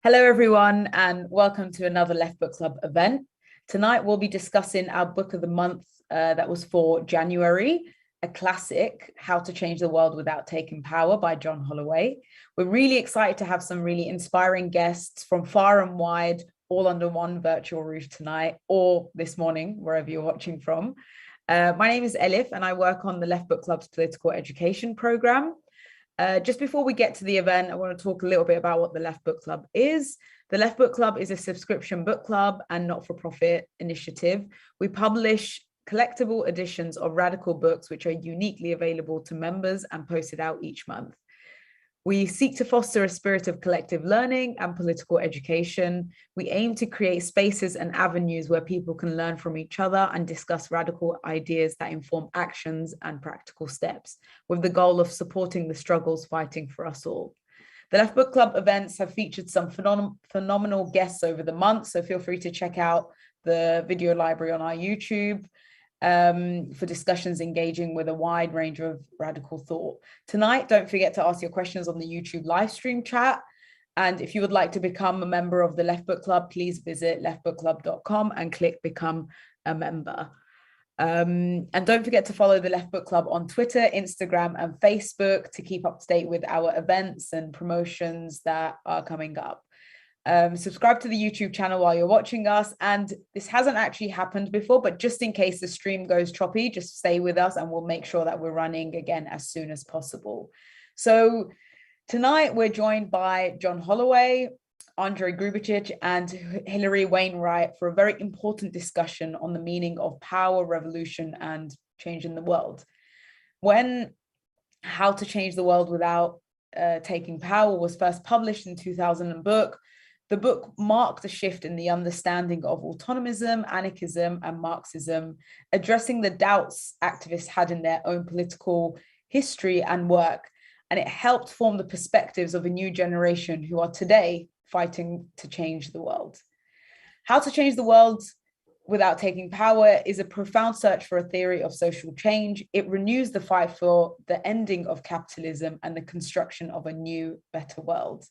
Hello, everyone, and welcome to another Left Book Club event. Tonight, we'll be discussing our book of the month that was for January, a classic, How to Change the World Without Taking Power by John Holloway. We're really excited to have some really inspiring guests from far and wide, all under one virtual roof tonight, or this morning, wherever you're watching from. My name is Elif, and I work on the Left Book Club's political education program. Just before we get to the event, I want to talk a little bit about what the Left Book Club is. The Left Book Club is a subscription book club and not-for-profit initiative. We publish collectible editions of radical books, which are uniquely available to members and posted out each month. We seek to foster a spirit of collective learning and political education. We aim to create spaces and avenues where people can learn from each other and discuss radical ideas that inform actions and practical steps, with the goal of supporting the struggles fighting for us all. The Left Book Club events have featured some phenomenal guests over the month, so feel free to check out the video library on our YouTube for discussions engaging with a wide range of radical thought. Tonight, don't forget to ask your questions on the YouTube live stream chat. And if you would like to become a member of the Left Book Club, please visit leftbookclub.com and click Become a Member. And don't forget to follow the Left Book Club on Twitter, Instagram, and Facebook to keep up to date with our events and promotions that are coming up. Subscribe to the YouTube channel while you're watching us. And this hasn't actually happened before, but just in case the stream goes choppy, just stay with us and we'll make sure that we're running again as soon as possible. So tonight we're joined by John Holloway, Andrej Grubacic, and Hilary Wainwright for a very important discussion on the meaning of power, revolution, and changing the world. When How to Change the World Without Taking Power was first published in 2000 book, the book marked a shift in the understanding of autonomism, anarchism, and Marxism, addressing the doubts activists had in their own political history and work. And it helped form the perspectives of a new generation who are today fighting to change the world. How to Change the World Without Taking Power is a profound search for a theory of social change. It renews the fight for the ending of capitalism and the construction of a new, better world.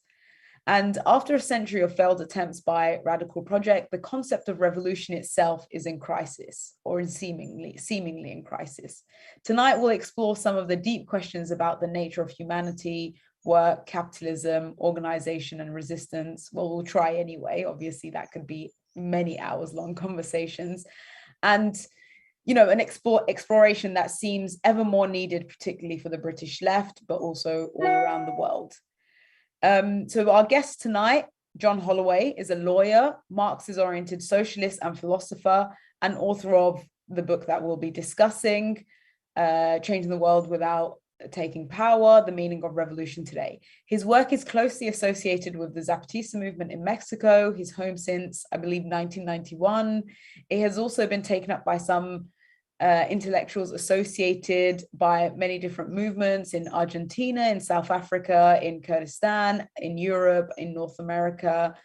And after a century of failed attempts by Radical Project, the concept of revolution itself is in crisis, or seemingly in crisis. Tonight, we'll explore some of the deep questions about the nature of humanity, work, capitalism, organization, and resistance. Well, we'll try anyway. Obviously, that could be many hours long conversations. And an exploration that seems ever more needed, particularly for the British left, but also all around the world. So our guest tonight, John Holloway, is a lawyer, Marxist-oriented socialist and philosopher, and author of the book that we'll be discussing, Changing the World Without Taking Power, The Meaning of Revolution Today. His work is closely associated with the Zapatista movement in Mexico, his home since, I believe, 1991. It has also been taken up by some intellectuals associated by many different movements in Argentina, in South Africa, in Kurdistan, in Europe, in North America.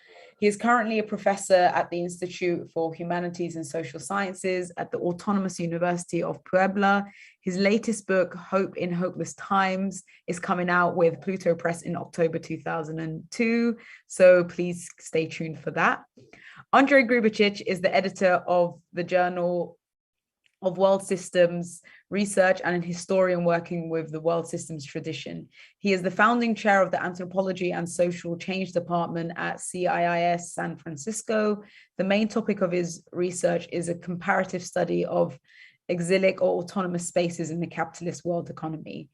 He is currently a professor at the Institute for Humanities and Social Sciences at the Autonomous University of Puebla. His latest book, Hope in Hopeless Times, is coming out with Pluto Press in October 2002. So please stay tuned for that. Andrej Grubacic is the editor of the Journal of World Systems Research and an historian working with the world systems tradition. He is the founding chair of the Anthropology and Social Change Department at CIIS-San Francisco. The main topic of his research is a comparative study of exilic or autonomous spaces in the capitalist world economy.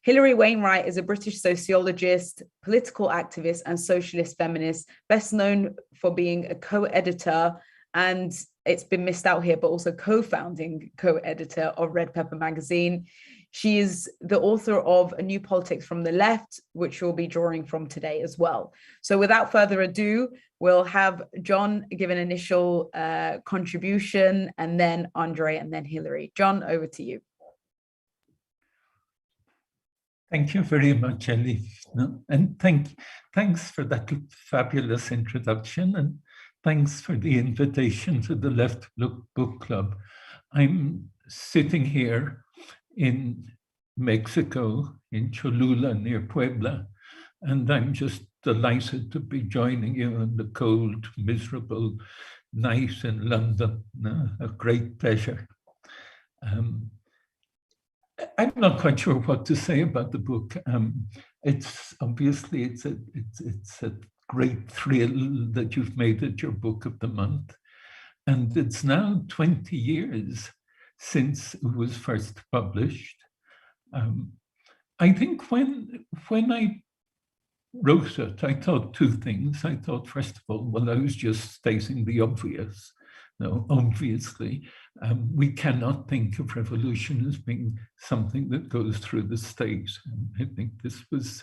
Hilary Wainwright is a British sociologist, political activist, and socialist feminist, best known for being a co-editor, and it's been missed out here, but also co-founding co-editor of Red Pepper magazine. She is the author of A New Politics from the Left, which we'll be drawing from today as well. So without further ado, we'll have John give an initial contribution, and then Andrej, and then Hilary. John, over to you. Thank you very much, Elif. And thanks for that fabulous introduction, and thanks for the invitation to the Left Book Club. I'm sitting here in Mexico, in Cholula, near Puebla, And I'm just delighted to be joining you on the cold, miserable night in London. A great pleasure. I'm not quite sure what to say about the book. It's obviously it's a great thrill that you've made it your book of the month, and it's now 20 years since it was first published. I think when I wrote it, I thought two things. I thought, first of all, well, I was just stating the obvious. No, obviously, we cannot think of revolution as being something that goes through the state. And I think this was,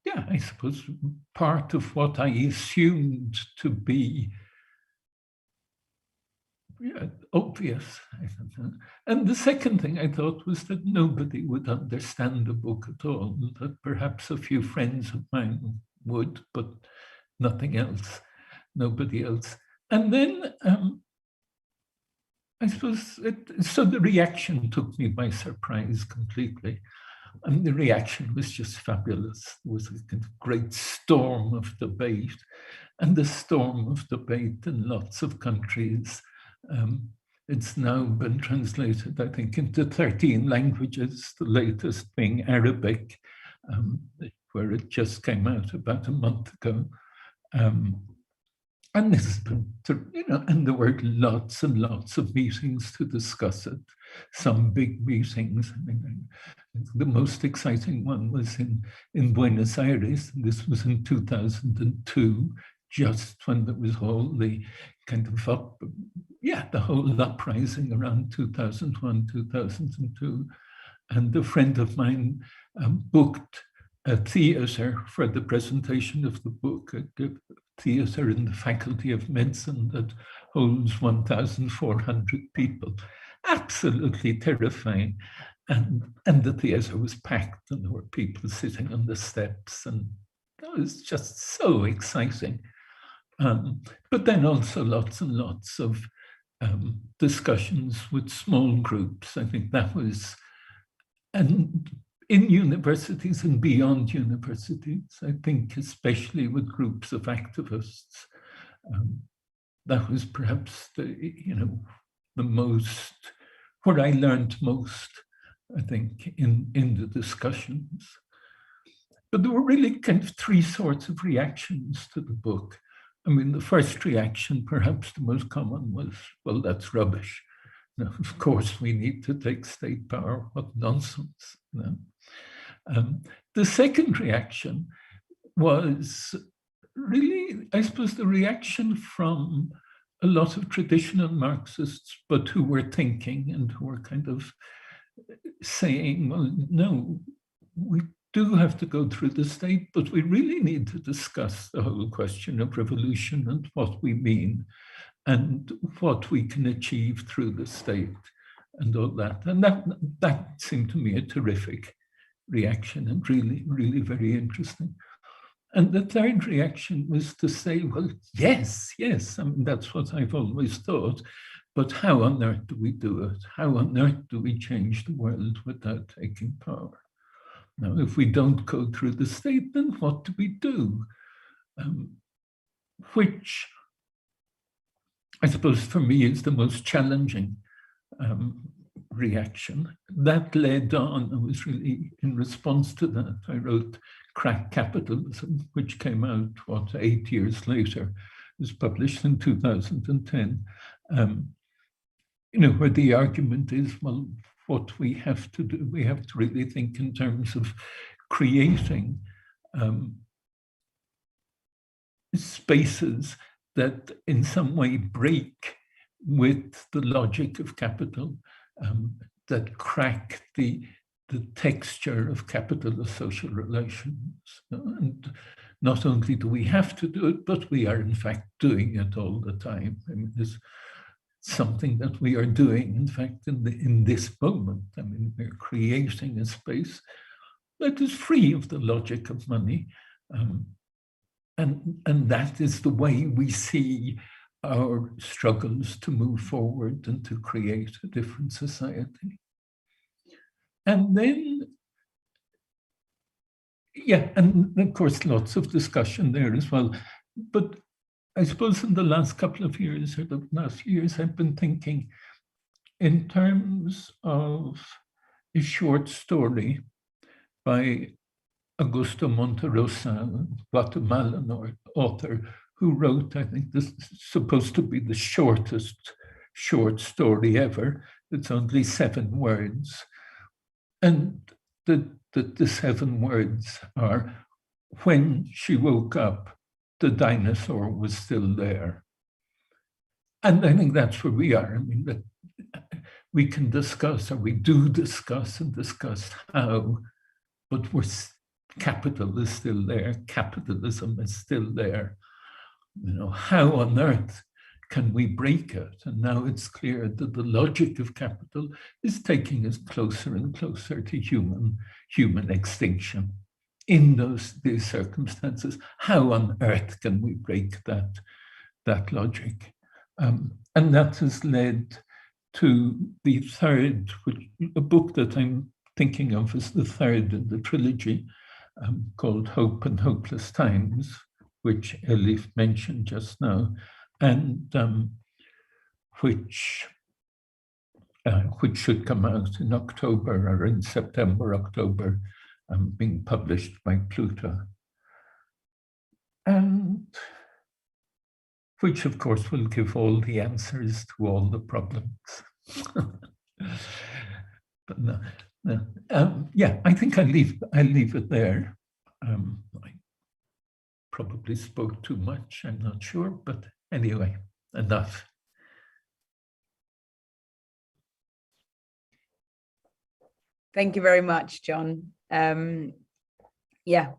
yeah, I suppose part of what I assumed to be obvious. And the second thing I thought was that nobody would understand the book at all, that perhaps a few friends of mine would, but nothing else, nobody else. And then I suppose, so the reaction took me by surprise completely. And the reaction was just fabulous. It was a kind of great storm of debate, and the storm of debate in lots of countries. It's now been translated, I think, into 13 languages, the latest being Arabic, where it just came out about a month ago. And this has been, and there were lots and lots of meetings to discuss it, some big meetings. I mean, the most exciting one was in Buenos Aires. This was in 2002, just when there was all the kind of the whole uprising around 2001, 2002. And a friend of mine booked a theater for the presentation of the book, a theater in the Faculty of Medicine that holds 1,400 people. Absolutely terrifying. And the theater was packed, and there were people sitting on the steps, and it was just so exciting. But then also lots and lots of discussions with small groups. I think that was, and in universities and beyond universities, I think especially with groups of activists, that was perhaps the most, where I learned most, I think, in the discussions. But there were really kind of three sorts of reactions to the book. I mean, the first reaction, perhaps the most common, was, well, that's rubbish. Now, of course, we need to take state power. What nonsense. The second reaction was really, I suppose, the reaction from a lot of traditional Marxists, but who were thinking and who were kind of saying, well, no, we do have to go through the state, but we really need to discuss the whole question of revolution and what we mean and what we can achieve through the state and all that. And that seemed to me a terrific reaction and really, really very interesting. And the third reaction was to say, well, yes, I mean, that's what I've always thought, but how on earth do we do it? How on earth do we change the world without taking power? Now, if we don't go through the state, then what do we do? Which, I suppose, for me, is the most challenging reaction. That led on, I was really, in response to that, I wrote Crack Capitalism, which came out, 8 years later. It was published in 2010, where the argument is, well, what we have to do, we have to really think in terms of creating spaces that in some way break with the logic of capital, that crack the texture of capitalist social relations. And not only do we have to do it, but we are in fact doing it all the time. I mean, there's something that we are doing, in fact, in this moment. I mean, we're creating a space that is free of the logic of money. And that is the way we see our struggles to move forward and to create a different society. And then Yeah, and of course, lots of discussion there as well. But I suppose in the last couple of years or the last few years, I've been thinking in terms of a short story by Augusto Monterosa, Guatemalan author, who wrote, I think this is supposed to be the shortest short story ever. It's only 7 words. And the 7 words are, when she woke up, the dinosaur was still there. And I think that's where we are. I mean, that we can discuss, or we do discuss and discuss how, but capital is still there, capitalism is still there. You know, how on earth can we break it? And now it's clear that the logic of capital is taking us closer and closer to human extinction. In these circumstances, how on earth can we break that logic? And that has led to the third, a book that I'm thinking of as the third in the trilogy, called Hope and Hopeless Times, which Elif mentioned just now, and which should come out in October or in September, October, being published by Pluto. And which, of course, will give all the answers to all the problems. But no. Yeah, I think I'll leave it there. I probably spoke too much, I'm not sure, but anyway, enough. Thank you very much, John. Yeah,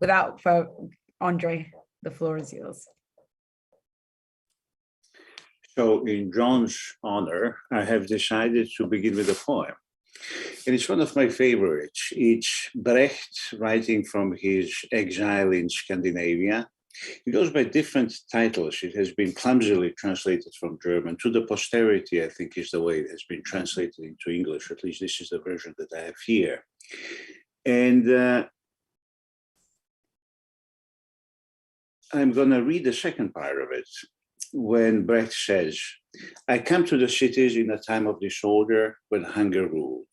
Andrej, the floor is yours. So in John's honor, I have decided to begin with a poem. And it's one of my favorites. It's Brecht writing from his exile in Scandinavia. It goes by different titles. It has been clumsily translated from German. To the posterity, I think, is the way it has been translated into English. At least this is the version that I have here. And I'm going to read the second part of it, when Brecht says, I come to the cities in a time of disorder when hunger ruled.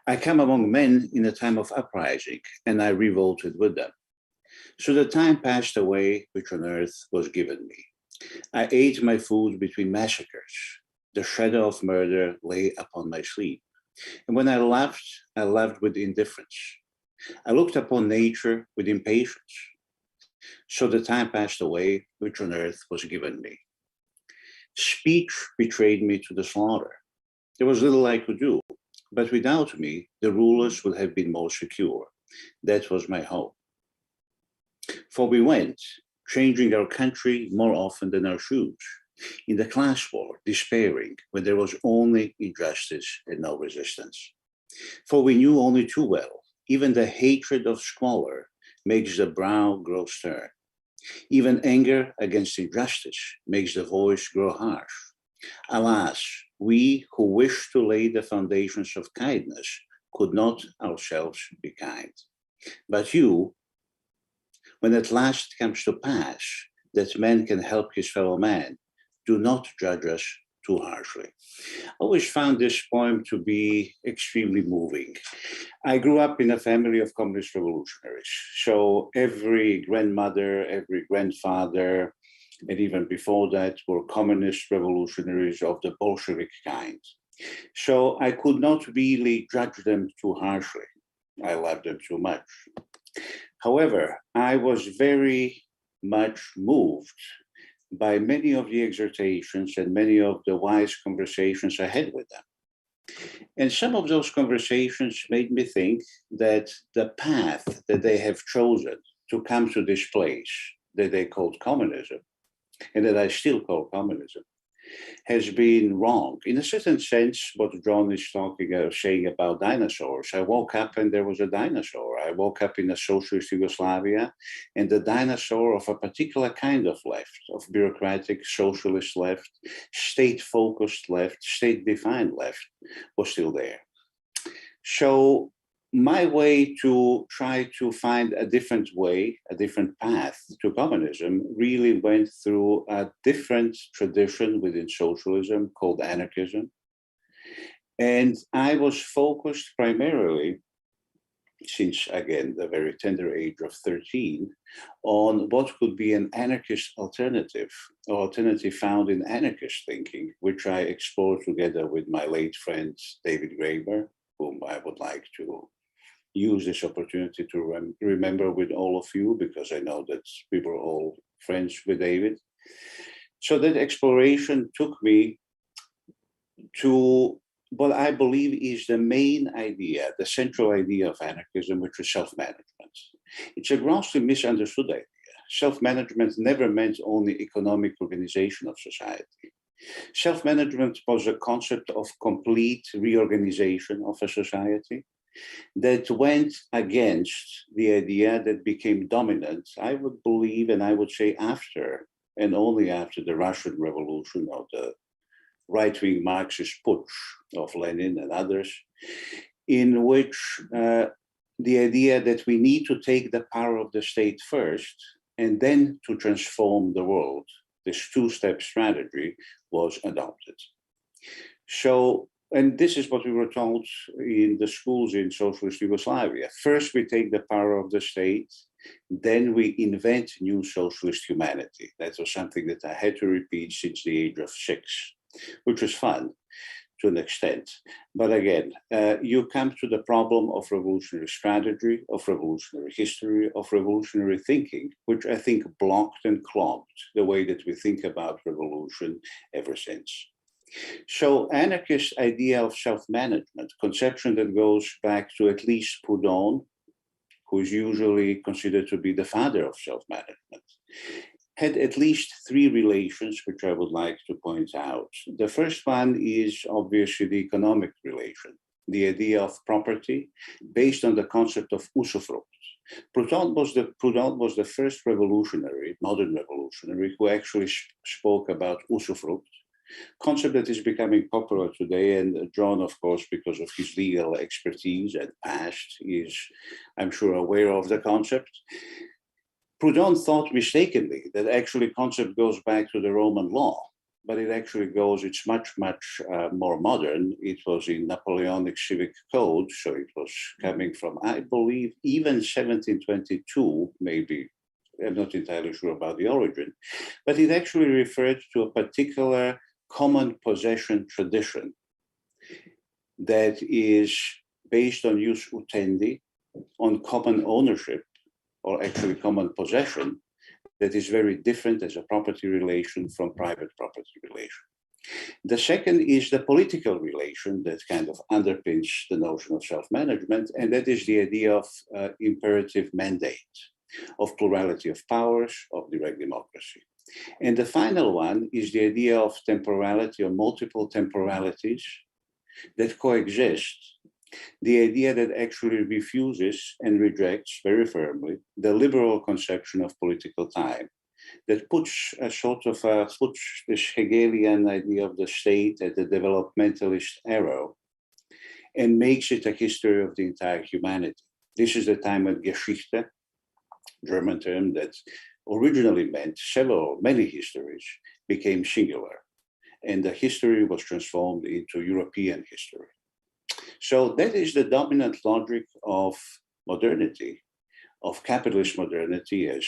I come among men in a time of uprising, and I revolted with them. So the time passed away which on earth was given me. I ate my food between massacres. The shadow of murder lay upon my sleep. And when I laughed with indifference. I looked upon nature with impatience. So the time passed away which on earth was given me. Speech betrayed me to the slaughter. There was little I could do, but without me, the rulers would have been more secure. That was my hope. For we went, changing our country more often than our shoes, in the class war, despairing when there was only injustice and no resistance. For we knew only too well, even the hatred of squalor makes the brow grow stern. Even anger against injustice makes the voice grow harsh. Alas, we who wish to lay the foundations of kindness could not ourselves be kind. But you, when at last comes to pass that man can help his fellow man, do not judge us too harshly. I always found this poem to be extremely moving. I grew up in a family of communist revolutionaries. So every grandmother, every grandfather, and even before that were communist revolutionaries of the Bolshevik kind. So I could not really judge them too harshly. I loved them too much. However, I was very much moved by many of the exhortations and many of the wise conversations I had with them. And some of those conversations made me think that the path that they have chosen to come to this place that they called communism, and that I still call communism, has been wrong. In a certain sense, what John is saying about dinosaurs, I woke up and there was a dinosaur. I woke up in a socialist Yugoslavia, and the dinosaur of a particular kind of left, of bureaucratic socialist left, state-focused left, state-defined left, was still there. So my way to try to find a different way, a different path to communism really went through a different tradition within socialism called anarchism. And I was focused primarily, since again the very tender age of 13, on what could be an anarchist alternative, or alternative found in anarchist thinking, which I explored together with my late friend David Graeber, whom I would like to use this opportunity to remember with all of you, because I know that we were all friends with David. So that exploration took me to what I believe is the main idea, the central idea of anarchism, which is self-management. It's a grossly misunderstood idea. Self-management never meant only economic organization of society. Self-management was a concept of complete reorganization of a society that went against the idea that became dominant, I would believe, and I would say after, and only after the Russian Revolution, or the right-wing Marxist putsch of Lenin and others, in which the idea that we need to take the power of the state first and then to transform the world, this two-step strategy, was adopted. So, and this is what we were told in the schools in socialist Yugoslavia. First, we take the power of the state, then we invent new socialist humanity. That was something that I had to repeat since the age of 6, which was fun to an extent. But again, you come to the problem of revolutionary strategy, of revolutionary history, of revolutionary thinking, which I think blocked and clogged the way that we think about revolution ever since. So anarchist idea of self-management, conception that goes back to at least Proudhon, who is usually considered to be the father of self-management, had at least 3 relations, which I would like to point out. The first one is obviously the economic relation, the idea of property based on the concept of usufruct. Proudhon was the first revolutionary, modern revolutionary, who actually spoke about usufruct, concept that is becoming popular today, and John, of course, because of his legal expertise and past, is, I'm sure, aware of the concept. Proudhon thought mistakenly that actually concept goes back to the Roman law, but it actually goes, it's much, much more modern. It was in Napoleonic civic code, so it was coming from, I believe, even 1722, maybe. I'm not entirely sure about the origin, but it actually referred to a particular common possession tradition that is based on jus utendi, on common ownership, or actually common possession, that is very different as a property relation from private property relation. The second is the political relation that kind of underpins the notion of self-management, and that is the idea of imperative mandate, of plurality of powers, of direct democracy. And the final one is the idea of temporality, or multiple temporalities that coexist, the idea that actually refuses and rejects very firmly the liberal conception of political time, that puts a sort of puts this Hegelian idea of the state at the developmentalist arrow and makes it a history of the entire humanity. This is the time when Geschichte, German term that originally meant many histories, became singular, and the history was transformed into European history. So that is the dominant logic of modernity, of capitalist modernity, as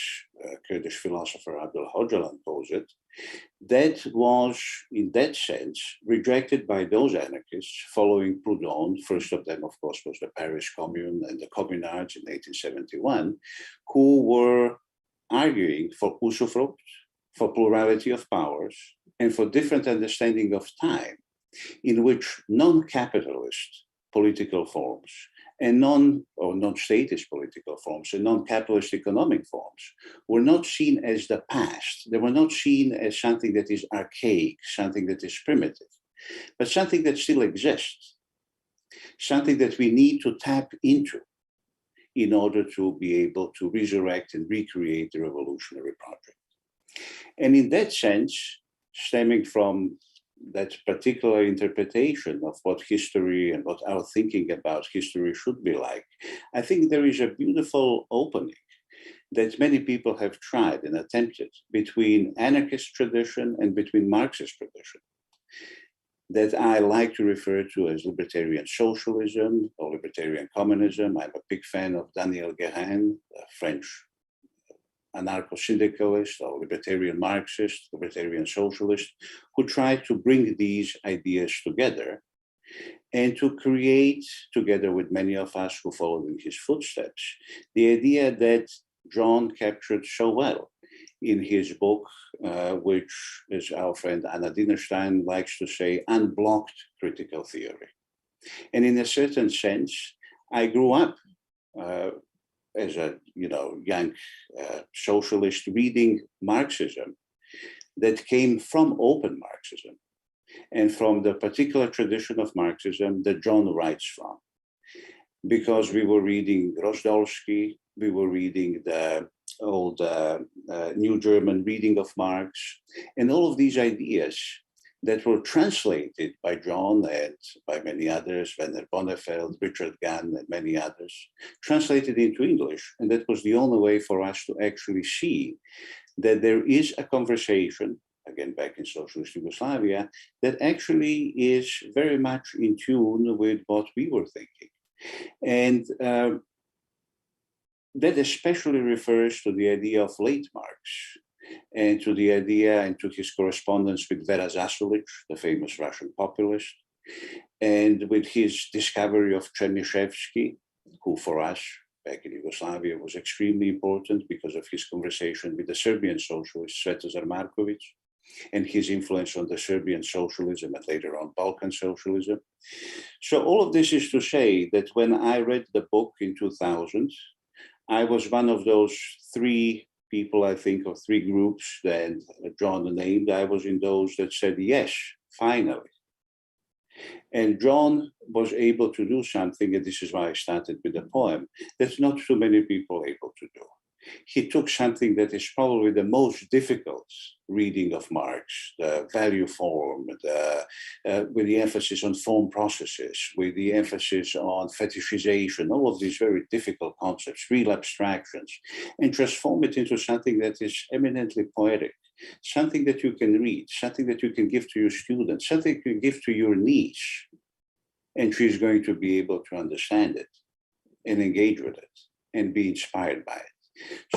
Kurdish philosopher Abahlali calls it, that was, in that sense, rejected by those anarchists following Proudhon. First of them, of course, was the Paris Commune and the Communards in 1871, who were arguing for usufruct, for plurality of powers, and for different understanding of time, in which non-capitalist political forms and non-statist political forms and non-capitalist economic forms were not seen as the past. They were not seen as something that is archaic, something that is primitive, but something that still exists, something that we need to tap into in order to be able to resurrect and recreate the revolutionary project. And in that sense, stemming from that particular interpretation of what history and what our thinking about history should be like, I think there is a beautiful opening that many people have tried and attempted between anarchist tradition and between Marxist tradition, that I like to refer to as libertarian socialism or libertarian communism. I'm a big fan of Daniel Guérin, a French anarcho-syndicalist or libertarian Marxist, libertarian socialist, who tried to bring these ideas together and to create, together with many of us who followed in his footsteps, the idea that John captured so well in his book, which, as our friend Anna Dinerstein likes to say, unblocked critical theory. And in a certain sense, I grew up as a young socialist reading Marxism that came from open Marxism and from the particular tradition of Marxism that John writes from. Because we were reading Rozdolsky, we were reading the old New German reading of Marx, and all of these ideas that were translated by John and by many others, Werner Bonnefeld, Richard Gann, and many others, translated into English. And that was the only way for us to actually see that there is a conversation, again, back in socialist Yugoslavia, that actually is very much in tune with what we were thinking. And that especially refers to the idea of late Marx and to the idea and to his correspondence with Vera Zasulich, the famous Russian populist, and with his discovery of Chernyshevsky, who for us back in Yugoslavia was extremely important because of his conversation with the Serbian socialist Svetozar Markovic and his influence on the Serbian socialism and later on Balkan socialism. So all of this is to say that when I read the book in 2000, I was one of those three people, I think, or three groups that John named. I was in those that said, yes, finally. And John was able to do something, and this is why I started with the poem, that's not too many people able to do. He took something that is probably the most difficult reading of Marx, the value form, with the emphasis on form processes, with the emphasis on fetishization, all of these very difficult concepts, real abstractions, and transform it into something that is eminently poetic, something that you can read, something that you can give to your students, something you can give to your niece, and she's going to be able to understand it and engage with it and be inspired by it.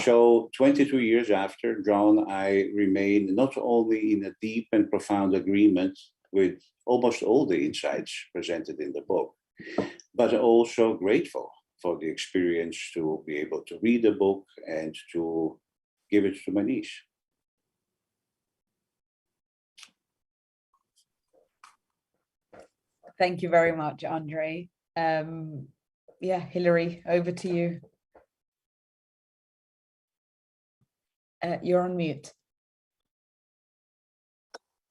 So 22 years after, John, I remain not only in a deep and profound agreement with almost all the insights presented in the book, but also grateful for the experience to be able to read the book and to give it to my niece. Thank you very much, Andrej. Yeah, Hilary, over to you. You're on mute.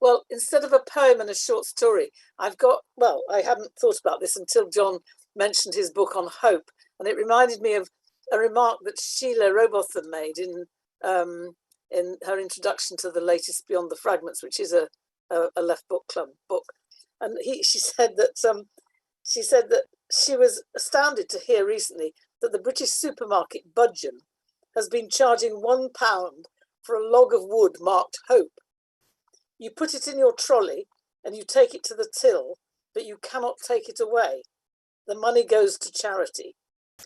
Well, instead of a poem and a short story, I've got, well, I hadn't thought about this until John mentioned his book on hope. And it reminded me of a remark that Sheila Robotham made in her introduction to the latest Beyond the Fragments, which is a Left Book Club book. And she said that she was astounded to hear recently that the British supermarket Budgeon has been charging £1 for a log of wood marked hope. You put it in your trolley and you take it to the till, but you cannot take it away. The money goes to charity.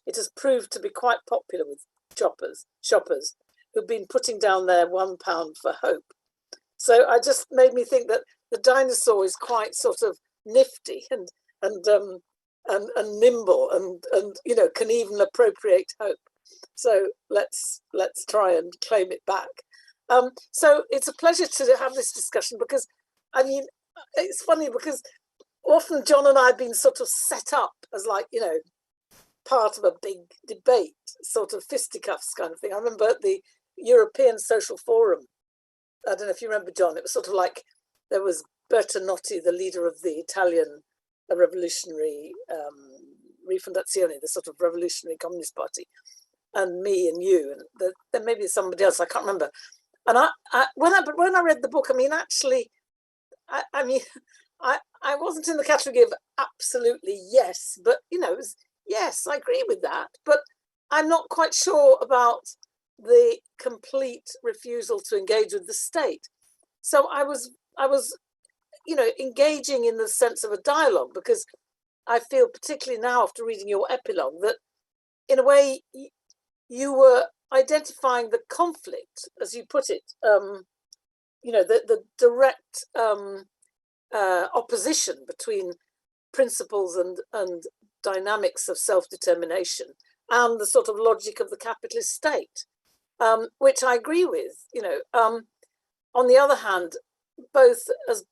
It has proved to be quite popular with shoppers who've been putting down their £1 for hope. So I just made me think that the dinosaur is quite sort of nifty and nimble and you know, can even appropriate hope. So let's try and claim it back. So it's a pleasure to have this discussion because, I mean, it's funny because often John and I have been sort of set up as like, you know, part of a big debate, sort of fisticuffs kind of thing. I remember at the European Social Forum, I don't know if you remember, John, it was sort of like there was Bertanotti, the leader of the Italian revolutionary Rifondazione, the sort of revolutionary Communist Party, and me and you, and then maybe somebody else, I can't remember. And when I read the book, I mean, actually, I mean, I wasn't in the category of absolutely yes, but you know, it was, yes, I agree with that, but I'm not quite sure about the complete refusal to engage with the state. So I was, you know, engaging in the sense of a dialogue, because I feel, particularly now after reading your epilogue, that in a way you were identifying the conflict, as you put it, you know, the direct opposition between principles and dynamics of self-determination and the sort of logic of the capitalist state, which I agree with. You know, on the other hand, both as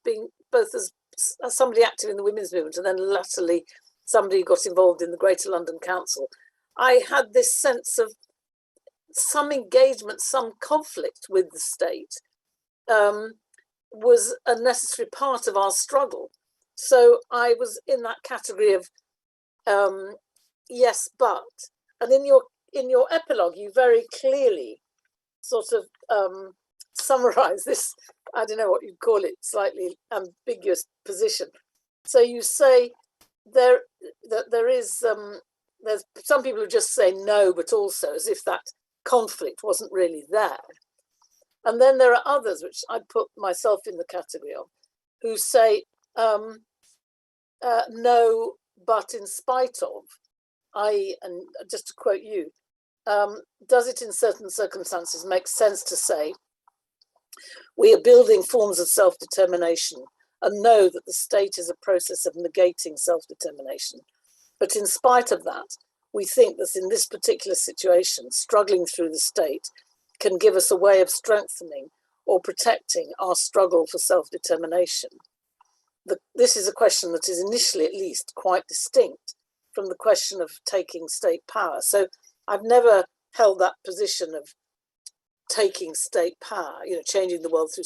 somebody active in the women's movement and then latterly somebody who got involved in the Greater London Council, I had this sense of some engagement, some conflict with the state was a necessary part of our struggle. So I was in that category of yes, but. And in your epilogue, you very clearly sort of summarize this, I don't know what you'd call it, slightly ambiguous position. So you say there is there's some people who just say no, but also, as if that conflict wasn't really there. And then there are others, which I'd put myself in the category of, who say no, but in spite of, i.e., and just to quote you, does it in certain circumstances make sense to say we are building forms of self-determination and know that the state is a process of negating self-determination? But in spite of that, we think that in this particular situation, struggling through the state can give us a way of strengthening or protecting our struggle for self-determination. This is a question that is initially, at least, quite distinct from the question of taking state power. So I've never held that position of taking state power, you know, changing the world through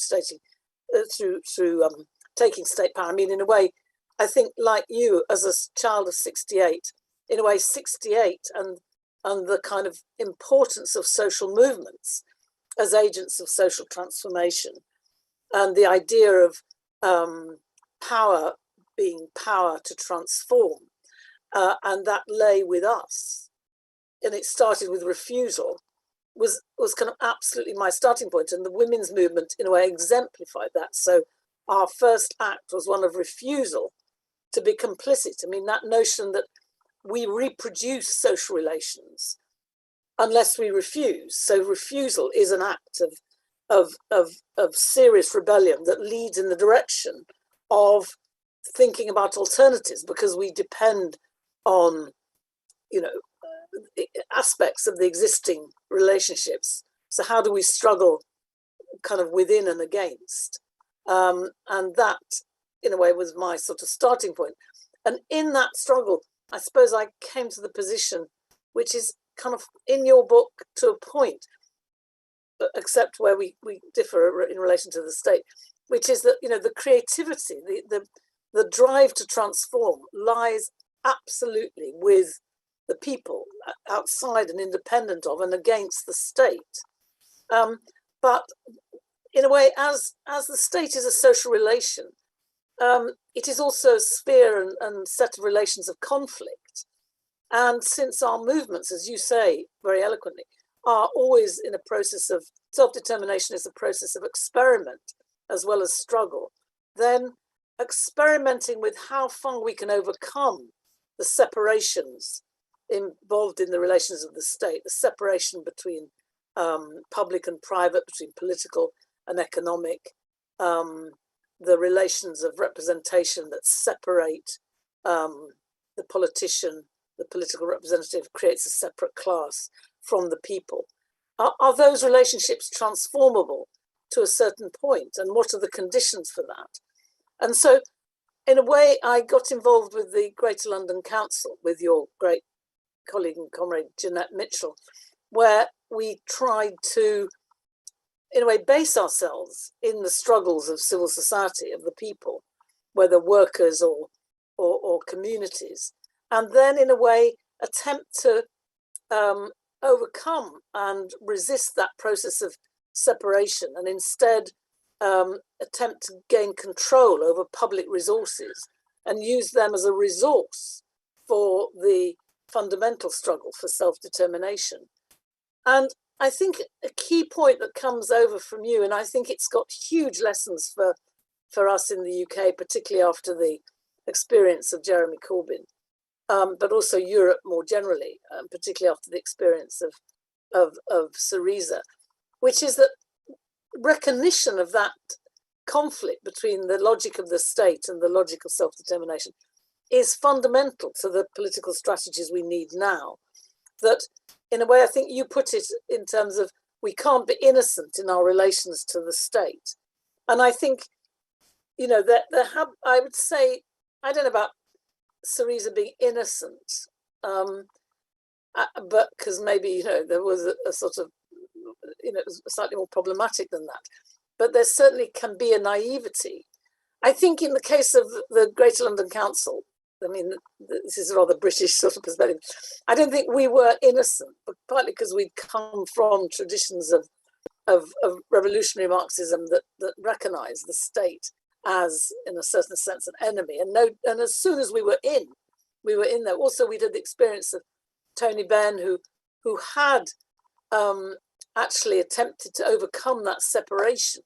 taking state power. I mean, in a way, I think, like you, as a child of 68, in a way, 68 and the kind of importance of social movements as agents of social transformation, and the idea of power being power to transform, and that lay with us, and it started with refusal, was kind of absolutely my starting point, and the women's movement in a way exemplified that. So our first act was one of refusal to be complicit. I mean, that notion that we reproduce social relations unless we refuse. So refusal is an act of serious rebellion that leads in the direction of thinking about alternatives, because we depend on, you know, aspects of the existing relationships. So how do we struggle kind of within and against? And that, in a way, was my sort of starting point. And in that struggle, I suppose I came to the position, which is kind of in your book to a point, except where we differ in relation to the state, which is that, you know, the creativity, the drive to transform lies absolutely with the people, outside and independent of and against the state. But in a way, as the state is a social relation, it is also a sphere and set of relations of conflict. And since our movements, as you say very eloquently, are always in a process of self-determination, is a process of experiment as well as struggle, then experimenting with how far we can overcome the separations involved in the relations of the state, the separation between public and private, between political and economic, the relations of representation that separate the politician, the political representative creates a separate class from the people. Are those relationships transformable to a certain point, and what are the conditions for that? And so, in a way, I got involved with the Greater London Council with your great colleague and comrade Jeanette Mitchell, where we tried to, in a way, base ourselves in the struggles of civil society, of the people, whether workers or communities, and then, in a way, attempt to overcome and resist that process of separation, and instead attempt to gain control over public resources and use them as a resource for the fundamental struggle for self-determination. And I think a key point that comes over from you, and I think it's got huge lessons for us in the UK, particularly after the experience of Jeremy Corbyn, but also Europe more generally, particularly after the experience of Syriza, which is that recognition of that conflict between the logic of the state and the logic of self-determination is fundamental to the political strategies we need now. That, in a way, I think you put it in terms of we can't be innocent in our relations to the state. And I think, you know, I would say, I don't know about Syriza being innocent, but because maybe, you know, there was a sort of, you know, it was slightly more problematic than that. But there certainly can be a naivety. I think in the case of the Greater London Council, I mean, this is a rather British sort of perspective. I don't think we were innocent, but partly because we'd come from traditions of revolutionary Marxism that recognise the state as, in a certain sense, an enemy. And as soon as we were in there. Also, we did the experience of Tony Benn, who had actually attempted to overcome that separation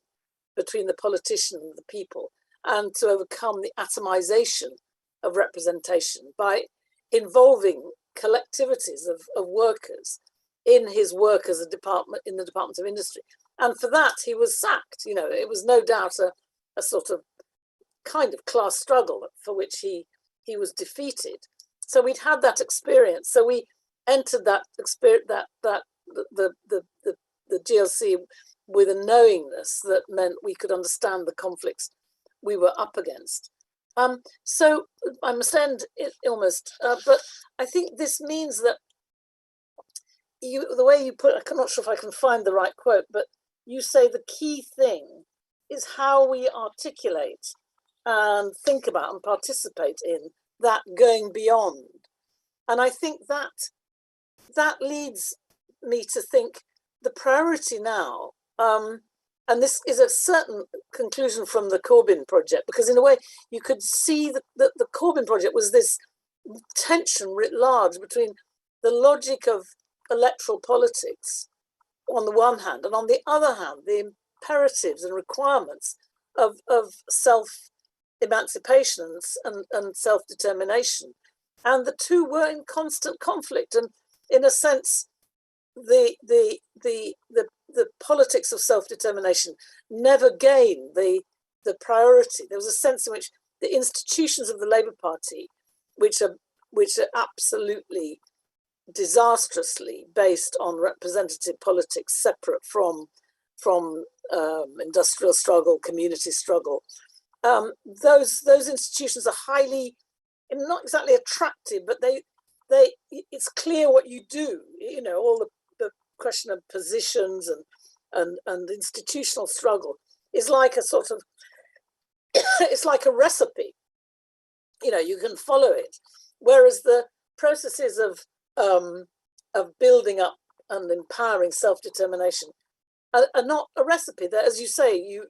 between the politician and the people, and to overcome the atomization of representation by involving collectivities of workers in his work as in the Department of Industry. And for that, he was sacked. You know, it was no doubt a sort of kind of class struggle for which he was defeated. So we'd had that experience. So we entered that experience, the GLC with a knowingness that meant we could understand the conflicts we were up against. So I must end it almost, but I think this means that the way you put it, I'm not sure if I can find the right quote, but you say the key thing is how we articulate and think about and participate in that going beyond. And I think that leads me to think the priority now, and this is a certain conclusion from the Corbyn project, because in a way you could see that the Corbyn project was this tension writ large between the logic of electoral politics on the one hand, and on the other hand, the imperatives and requirements of self-emancipation and self-determination. And the two were in constant conflict. And in a sense, the politics of self-determination never gained the priority. There was a sense in which the institutions of the Labour Party, which are absolutely disastrously based on representative politics separate from industrial struggle, community struggle, those institutions are highly, not exactly attractive, but it's clear what you do. You know, all the question of positions and institutional struggle is like a sort of, it's like a recipe. You know, you can follow it. Whereas the processes of building up and empowering self-determination are not a recipe. That, as you say, you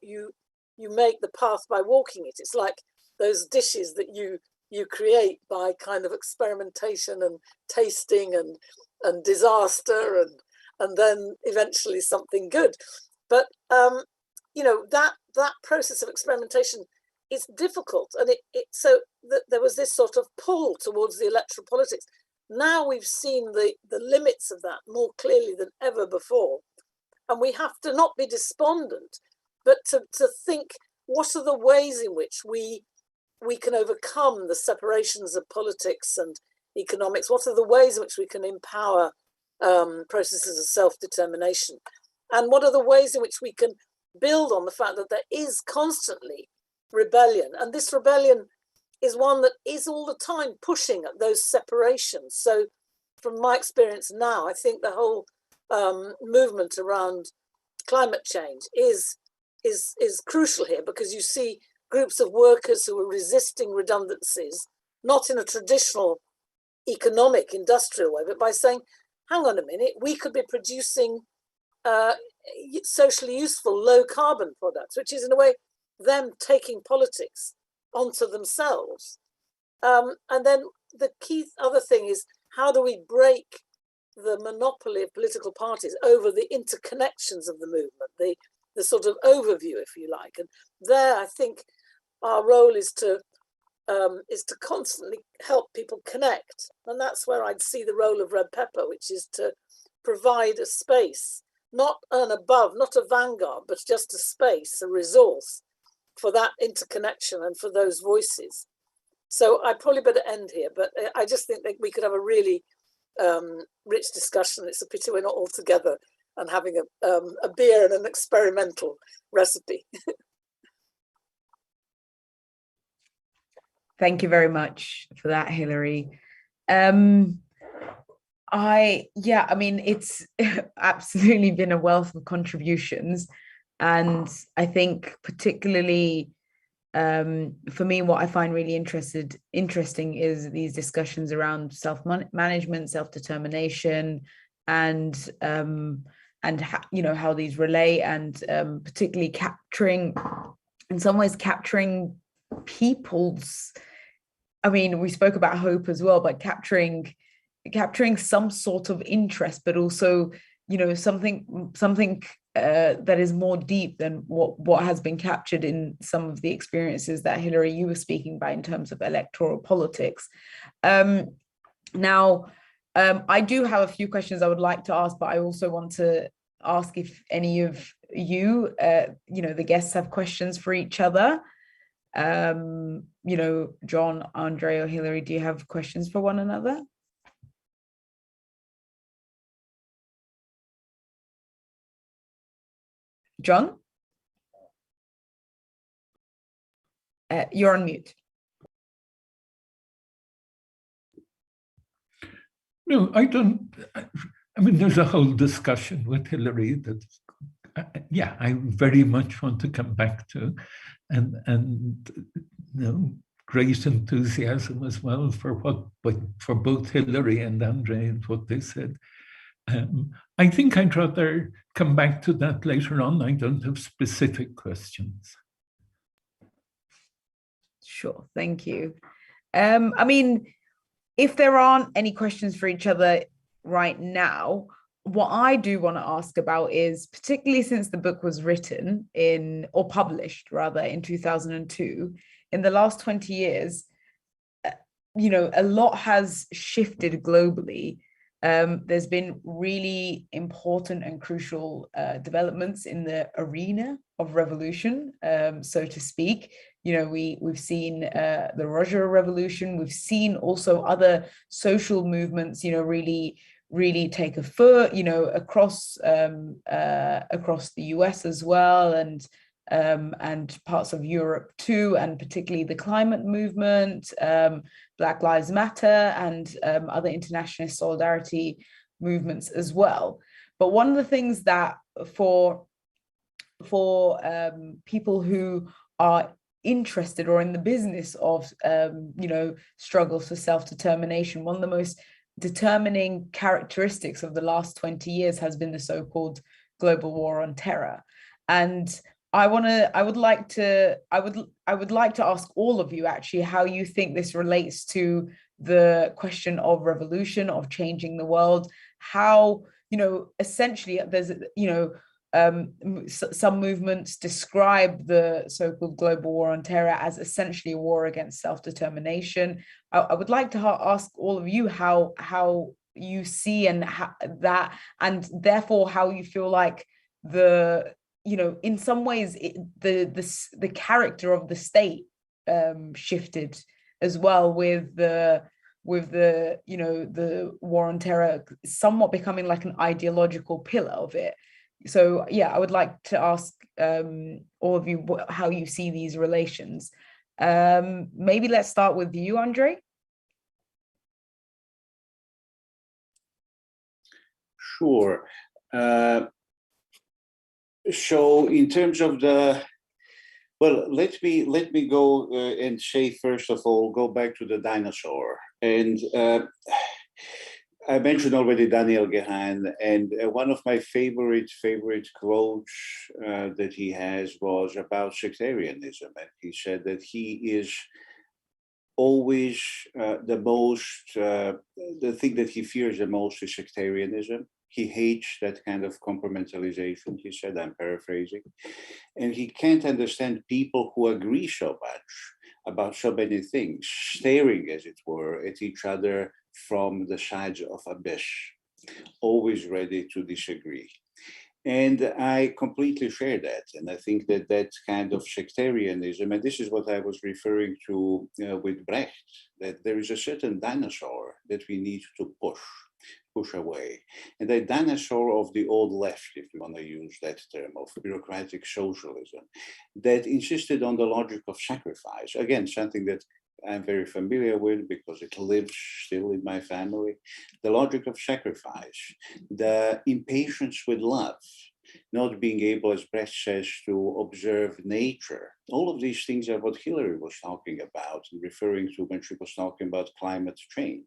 make the path by walking it. It's like those dishes that you create by kind of experimentation and tasting and disaster and then eventually something good. But you know, that process of experimentation is difficult, and so there was this sort of pull towards the electoral politics. Now we've seen the limits of that more clearly than ever before, and we have to not be despondent, but to think, what are the ways in which we can overcome the separations of politics and economics? What are the ways in which we can empower processes of self-determination? And what are the ways in which we can build on the fact that there is constantly rebellion? And this rebellion is one that is all the time pushing at those separations. So from my experience now, I think the whole movement around climate change is crucial here, because you see groups of workers who are resisting redundancies, not in a traditional economic industrial way, but by saying, hang on a minute, we could be producing socially useful, low carbon products, which is in a way them taking politics onto themselves. And then the key other thing is, how do we break the monopoly of political parties over the interconnections of the movement, the sort of overview, if you like. And there, I think our role is to constantly help people connect. And that's where I'd see the role of Red Pepper, which is to provide a space, not an above, not a vanguard, but just a space, a resource for that interconnection and for those voices. So I probably better end here, but I just think that we could have a really rich discussion. It's a pity we're not all together and having a beer and an experimental recipe. Thank you very much for that, Hilary. I mean, it's absolutely been a wealth of contributions. And I think particularly for me, what I find really interesting is these discussions around self-management, self-determination, and how these relate, and particularly capturing, in some ways, capturing people's. I mean, we spoke about hope as well, but capturing some sort of interest, but also, something that is more deep than what has been captured in some of the experiences that, Hilary, you were speaking about in terms of electoral politics. Now, I do have a few questions I would like to ask, but I also want to ask if any of you, the guests, have questions for each other. John, Andrej, or Hilary, do you have questions for one another? John? You're on mute. No, I don't. I mean, there's a whole discussion with Hilary that, I very much want to come back to, and great enthusiasm as well for both Hilary and Andrej and what they said. I think I'd rather come back to that later on. I don't have specific questions. Sure, thank you. I mean, if there aren't any questions for each other right now, what I do want to ask about is, particularly since the book was written or published rather in 2002, in the last 20 years, a lot has shifted globally. There's been really important and crucial developments in the arena of revolution, so to speak. We've seen the Roger Revolution. We've seen also other social movements, really take a foot, across the US as well, and parts of Europe too, and particularly the climate movement, Black Lives Matter, and other internationalist solidarity movements as well. But one of the things that for people who are interested or in the business of struggles for self-determination, one of the most determining characteristics of the last 20 years has been the so-called global war on terror. And I would like to ask all of you actually how you think this relates to the question of revolution, of changing the world. How, essentially there's, some movements describe the so-called global war on terror as essentially a war against self-determination. I would like to ask all of you how you see that, and therefore how you feel like in some ways the character of the state shifted as well with the war on terror somewhat becoming like an ideological pillar of it. So I would like to ask all of you how you see these relations. Maybe let's start with you, Andrej. Sure. So in terms of let me go and say, first of all, go back to the dinosaur. And I mentioned already Daniel Gehan, and one of my favorite quotes that he has was about sectarianism. And he said that he is always the thing that he fears the most is sectarianism. He hates that kind of compartmentalization, he said, I'm paraphrasing. And he can't understand people who agree so much about so many things, staring, as it were, at each other from the sides of a abyss, always ready to disagree. And I completely share that. And I think that that kind of sectarianism, and this is what I was referring to with Brecht, that there is a certain dinosaur that we need to push away. And the dinosaur of the old left, if you want to use that term, of bureaucratic socialism, that insisted on the logic of sacrifice. Again, something that I'm very familiar with because it lives still in my family. The logic of sacrifice, the impatience with love, not being able, as Brecht says, to observe nature. All of these things are what Hilary was talking about, referring to when she was talking about climate change.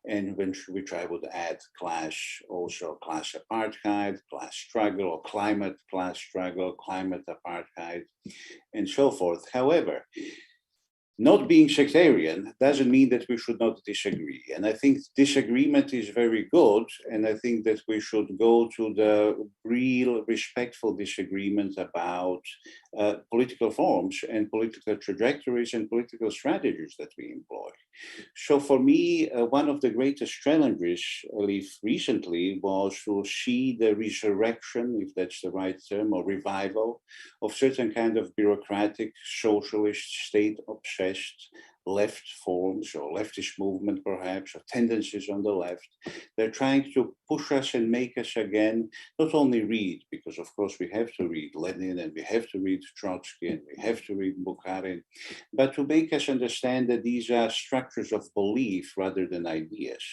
And which I would add class apartheid, class struggle, or climate class struggle, climate apartheid, and so forth. However, not being sectarian doesn't mean that we should not disagree. And I think disagreement is very good. And I think that we should go to the real respectful disagreement about political forms and political trajectories and political strategies that we employ. So for me, one of the greatest challenges, at least recently, was to see the resurrection, if that's the right term, or revival of certain kind of bureaucratic, socialist, state-obsessed left forms or leftist movement, perhaps, or tendencies on the left. They're trying to push us and make us again, not only read, because of course we have to read Lenin and we have to read Trotsky and we have to read Bukharin, but to make us understand that these are structures of belief rather than ideas.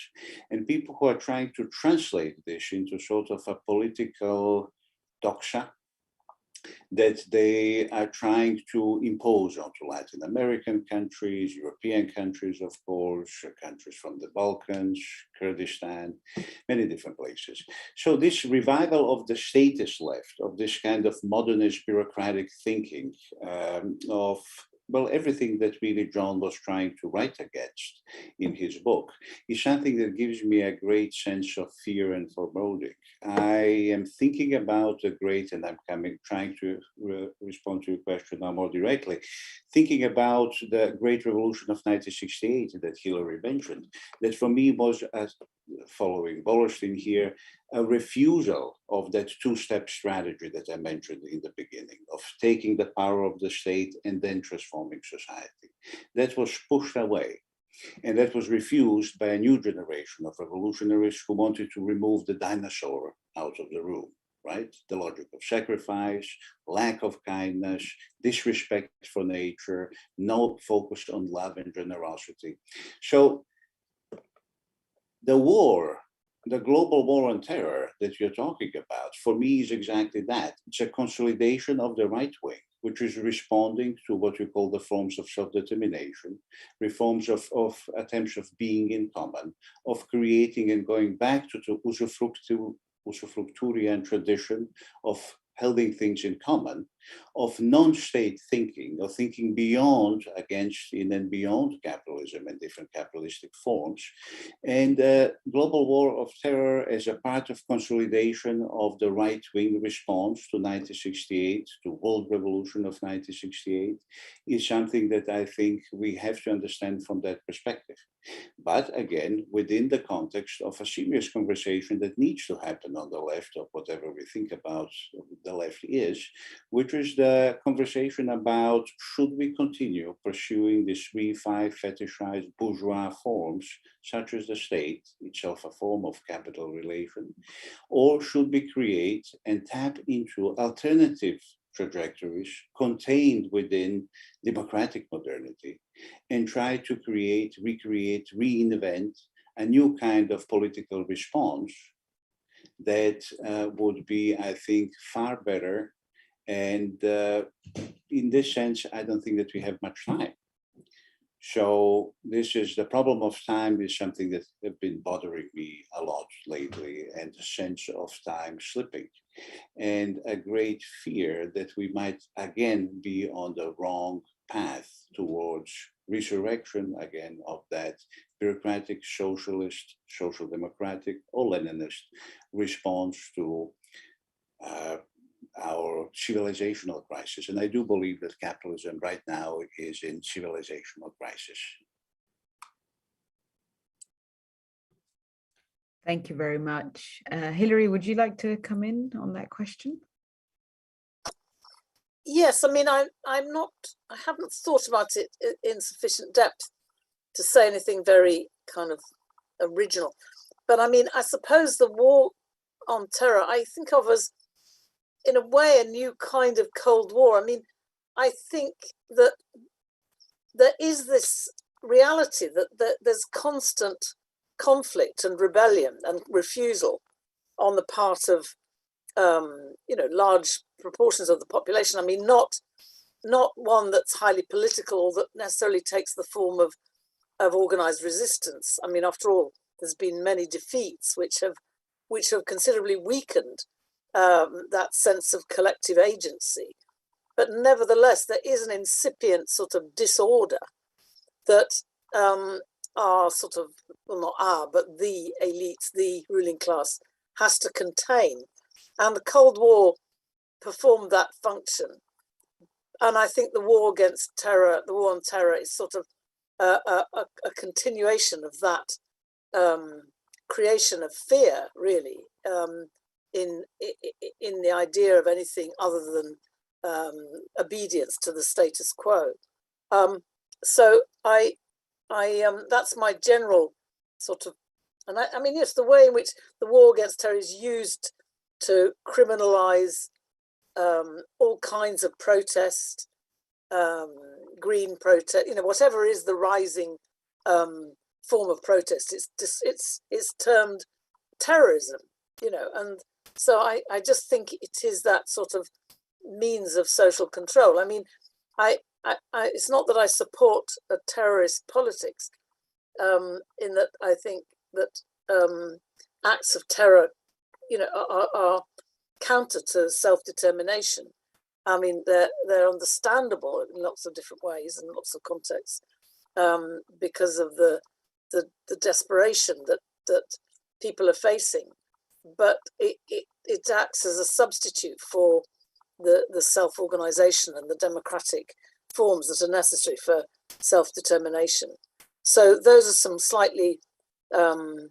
And people who are trying to translate this into sort of a political doxa, that they are trying to impose onto Latin American countries, European countries, of course, countries from the Balkans, Kurdistan, many different places. So this revival of the statist left, of this kind of modernist bureaucratic thinking, of well, everything that really John was trying to write against in his book is something that gives me a great sense of fear and foreboding. I am thinking about the great, and I'm trying to respond to your question now more directly, thinking about the great revolution of 1968 that Hilary mentioned, that for me was, following Wallerstein here, a refusal of that two-step strategy that I mentioned in the beginning, of taking the power of the state and then transforming society. That was pushed away. And that was refused by a new generation of revolutionaries who wanted to remove the dinosaur out of the room, right? The logic of sacrifice, lack of kindness, disrespect for nature, no focus on love and generosity. So the war, the global war on terror that you're talking about, for me is exactly that. It's a consolidation of the right wing, which is responding to what we call the forms of self-determination, reforms of attempts of being in common, of creating and going back to the usufructurian tradition of holding things in common, of non-state thinking, of thinking beyond, against, in and beyond capitalism and different capitalistic forms, and global war of terror as a part of consolidation of the right-wing response to 1968, to world revolution of 1968, is something that I think we have to understand from that perspective. But again, within the context of a serious conversation that needs to happen on the left, of whatever we think about the left is, which is the conversation about, should we continue pursuing these 3-5 fetishized bourgeois forms, such as the state, itself a form of capital relation, or should we create and tap into alternative trajectories contained within democratic modernity and try to create, recreate, reinvent a new kind of political response that would be, I think, far better. And in this sense, I don't think that we have much time. So this is the problem of time is something that has been bothering me a lot lately, and the sense of time slipping, and a great fear that we might again be on the wrong path towards resurrection again of that bureaucratic, socialist, social democratic, or Leninist response to our civilizational crisis. And I do believe that capitalism right now is in civilizational crisis. Thank you very much. Hilary, would you like to come in on that question? Yes, I mean, I haven't thought about it in sufficient depth to say anything very kind of original. But I mean, I suppose the war on terror, I think of as, in a way, a new kind of Cold War. I mean, I think that there is this reality that there's constant conflict and rebellion and refusal on the part of large proportions of the population. I mean, not one that's highly political or that necessarily takes the form of organized resistance. I mean, after all, there's been many defeats which have considerably weakened that sense of collective agency. But nevertheless, there is an incipient sort of disorder that are sort of, well, not our, but the elites, the ruling class has to contain. And the Cold War performed that function. And I think the war against terror, the war on terror, is sort of a continuation of that creation of fear, really, in the idea of anything other than obedience to the status quo. So I that's my general sort of, and I mean, yes, the way in which the war against terror is used to criminalize all kinds of protest, green protest, whatever is the rising form of protest, it's termed terrorism, and so I just think it is that sort of means of social control. I mean, it's not that I support a terrorist politics, in that I think that acts of terror, are counter to self-determination. I mean, they're understandable in lots of different ways and lots of contexts, because of the desperation that people are facing. But it acts as a substitute for the self-organization and the democratic forms that are necessary for self-determination. So those are some slightly, well,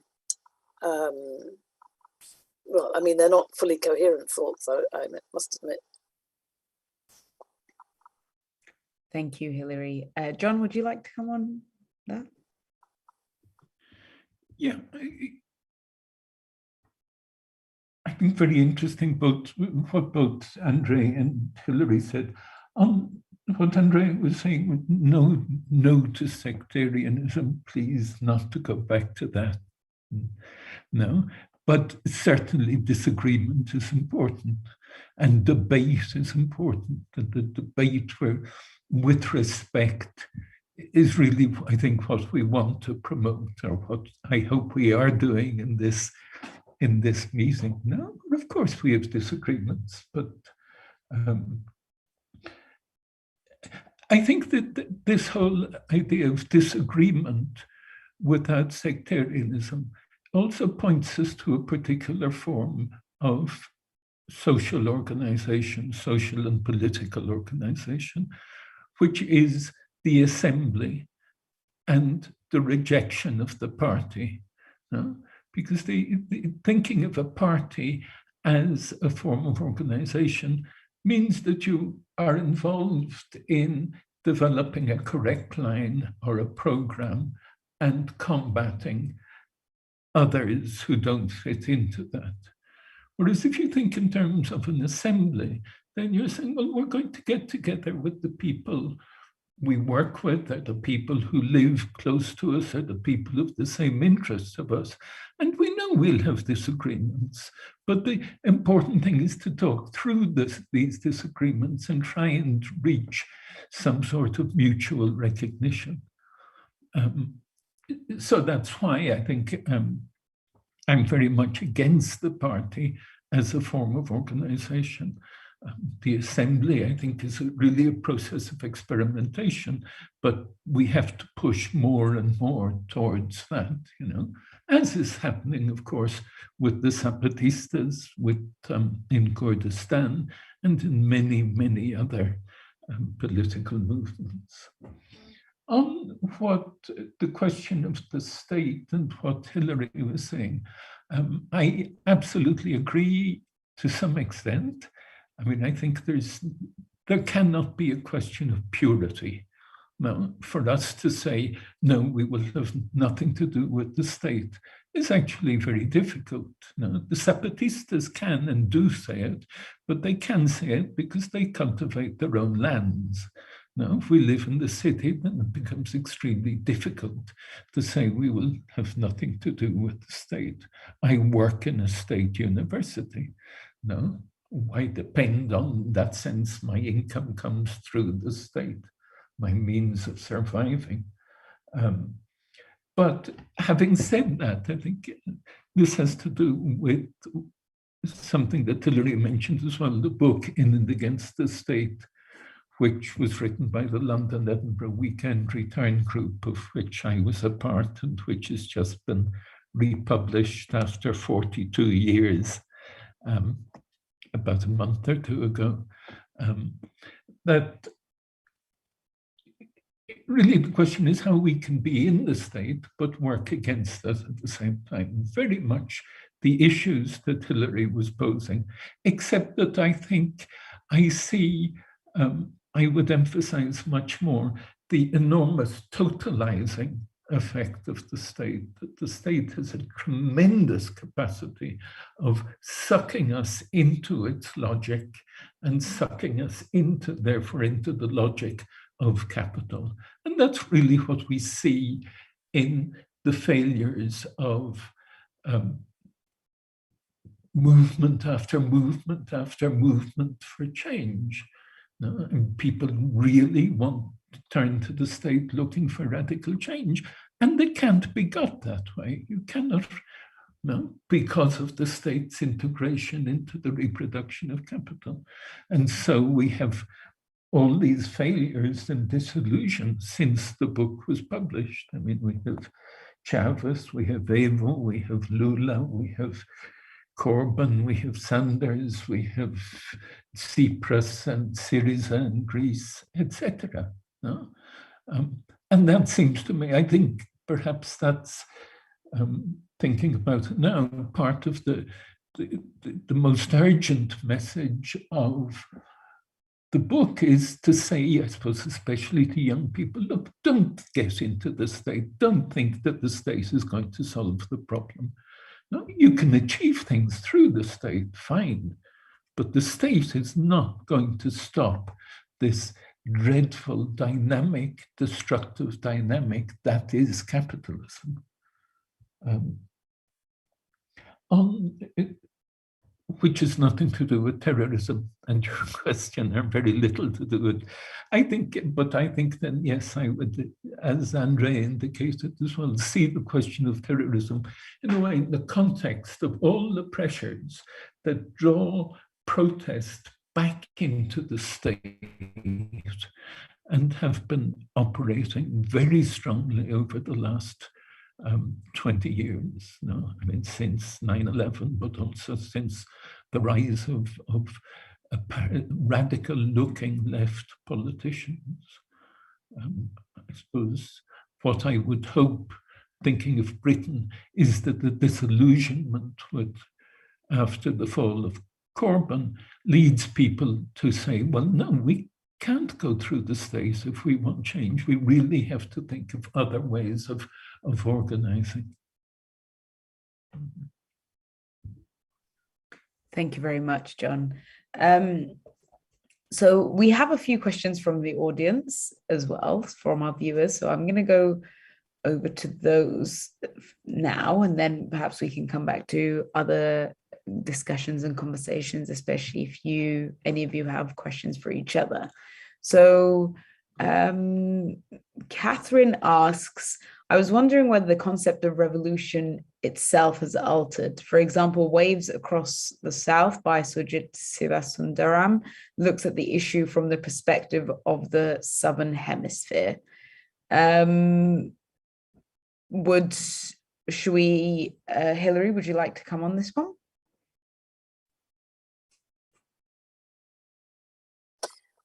I mean, they're not fully coherent thoughts, I must admit. Thank you, Hilary. John, would you like to come on that? Yeah, I think very interesting what both Andrej and Hilary said. What Andrej was saying, no to sectarianism, please not to go back to that. No, but certainly disagreement is important, and debate is important. And the debate with respect is really, I think, what we want to promote, or what I hope we are doing in this meeting. No, of course we have disagreements, but I think that this whole idea of disagreement without sectarianism also points us to a particular form of social organization, social and political organization, which is the assembly and the rejection of the party. No? Because the thinking of a party as a form of organization means that you are involved in developing a correct line or a program and combating others who don't fit into that. Whereas if you think in terms of an assembly, then you're saying, well, we're going to get together with the people we work with, are the people who live close to us, are the people of the same interests of us. And we know we'll have disagreements, but the important thing is to talk through these disagreements and try and reach some sort of mutual recognition. So that's why I think I'm very much against the party as a form of organization. The assembly, I think, is really a process of experimentation, but we have to push more and more towards that, you know, as is happening, of course, with the Zapatistas, in Kurdistan, and in many, many other political movements. On what the question of the state and what Hilary was saying, I absolutely agree to some extent. I mean, I think there cannot be a question of purity. Now, for us to say, no, we will have nothing to do with the state is actually very difficult. Now, the Zapatistas can and do say it, but they can say it because they cultivate their own lands. Now, if we live in the city, then it becomes extremely difficult to say we will have nothing to do with the state. I work in a state university. No, I depend on that sense. My income comes through the state, my means of surviving. But having said that, I think this has to do with something that Hilary mentioned as well, the book In and Against the State, which was written by the London Edinburgh Weekend Return Group, of which I was a part, and which has just been republished after 42 years, about a month or two ago. That really the question is how we can be in the state, but work against us at the same time. Very much the issues that Hilary was posing, except that I think I see, I would emphasize much more the enormous totalizing effect of the state, that the state has a tremendous capacity of sucking us into its logic and sucking us into, therefore, into the logic of capital. And that's really what we see in the failures of movement after movement after movement for change. And people really want to turn to the state looking for radical change, and they can't be got that way. You cannot, because of the state's integration into the reproduction of capital. And so we have all these failures and disillusions since the book was published. I mean, we have Chavez, we have Evo, we have Lula, we have Corbyn, we have Sanders, we have Tsipras and Syriza in Greece, etc. No? And that seems to me, I think perhaps that's thinking about it now, part of the most urgent message of the book is to say, I suppose, especially to young people, look, don't get into the state. Don't think that the state is going to solve the problem. No, you can achieve things through the state, fine, but the state is not going to stop this dreadful dynamic, destructive dynamic that is capitalism. Which has nothing to do with terrorism, and your question, or very little to do with. I think then, yes, I would, as Andrej indicated as well, see the question of terrorism in a way in the context of all the pressures that draw protest back into the state and have been operating very strongly over the last 20 years, no? I mean, since 9/11, but also since the rise of radical-looking left politicians. I suppose what I would hope, thinking of Britain, is that the disillusionment after the fall of Corbyn leads people to say, well, no, we can't go through the state if we want change. We really have to think of other ways of organizing. Thank you very much, John. So we have a few questions from the audience as well, from our viewers. So I'm going to go over to those now, and then perhaps we can come back to other discussions and conversations, especially if any of you have questions for each other. So Catherine asks, I was wondering whether the concept of revolution itself has altered. For example, Waves Across the South by Sujit Sivasundaram looks at the issue from the perspective of the Southern Hemisphere. Hilary, would you like to come on this one?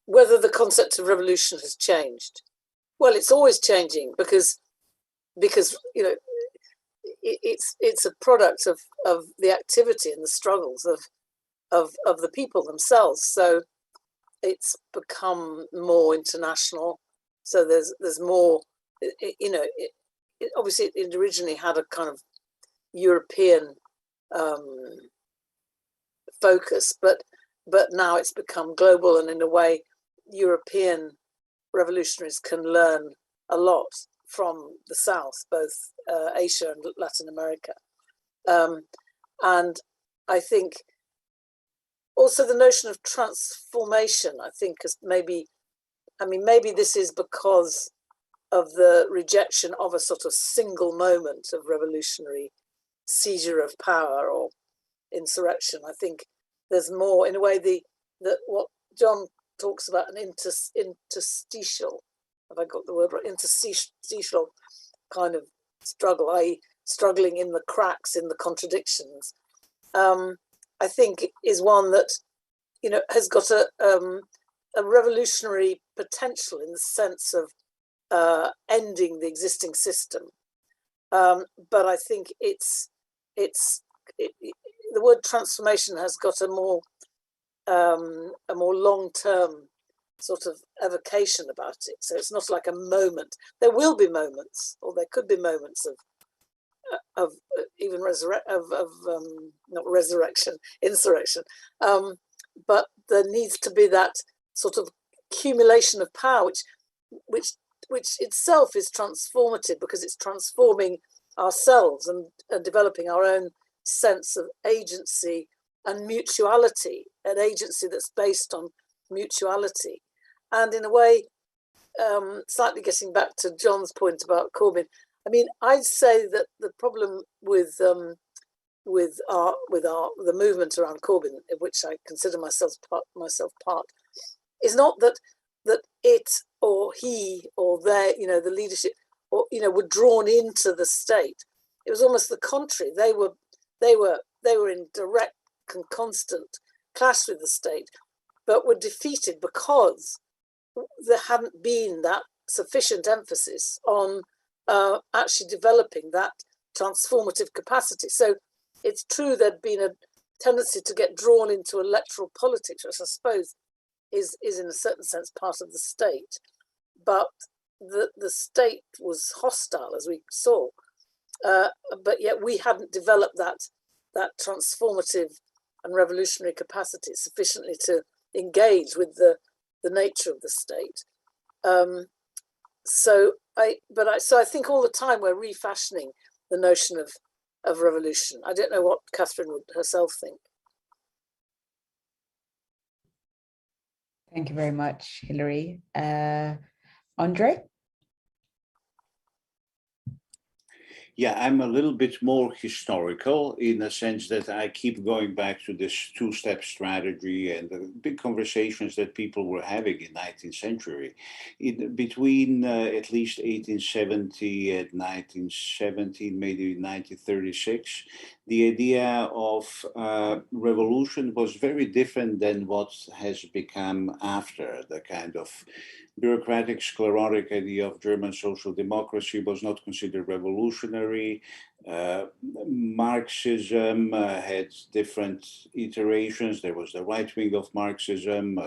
Whether the concept of revolution has changed. Well, it's always changing because you know it's a product of the activity and the struggles of the people themselves. So it's become more international. So there's more. You know, obviously it originally had a kind of European focus, but now it's become global, and in a way, European revolutionaries can learn a lot from the South, both Asia and Latin America. And I think also the notion of transformation, I think, is maybe this is because of the rejection of a sort of single moment of revolutionary seizure of power or insurrection. I think there's more, in a way, that what John talks about an interstitial, have I got the word right? Interstitial kind of struggle, i.e. struggling in the cracks, in the contradictions. I think is one that, you know, has got a revolutionary potential in the sense of ending the existing system. But I think the word transformation has got a more long-term sort of evocation about it. So it's not like a moment. There will be moments, or there could be moments of even insurrection. But there needs to be that sort of accumulation of power, which itself is transformative, because it's transforming ourselves and developing our own sense of agency and mutuality, an agency that's based on mutuality. And in a way, slightly getting back to John's point about Corbyn, I mean, I'd say that the problem with the movement around Corbyn, in which I consider myself part, is not that it or he or their, you know, the leadership, or, you know, were drawn into the state. It was almost the contrary. They were in direct and constant clash with the state, but were defeated because there hadn't been that sufficient emphasis on actually developing that transformative capacity. So it's true there'd been a tendency to get drawn into electoral politics, which I suppose is in a certain sense part of the state, but the state was hostile, as we saw, but yet we hadn't developed that transformative and revolutionary capacity sufficiently to engage with the nature of the state. So I think all the time we're refashioning the notion of revolution. I don't know what Catherine would herself think. Thank you very much, Hilary. Andrej? Yeah, I'm a little bit more historical in the sense that I keep going back to this two-step strategy and the big conversations that people were having in the 19th century. Between at least 1870 and 1917, maybe 1936, the idea of revolution was very different than what has become after. The kind of bureaucratic, sclerotic idea of German social democracy was not considered revolutionary. Marxism had different iterations. There was the right wing of Marxism,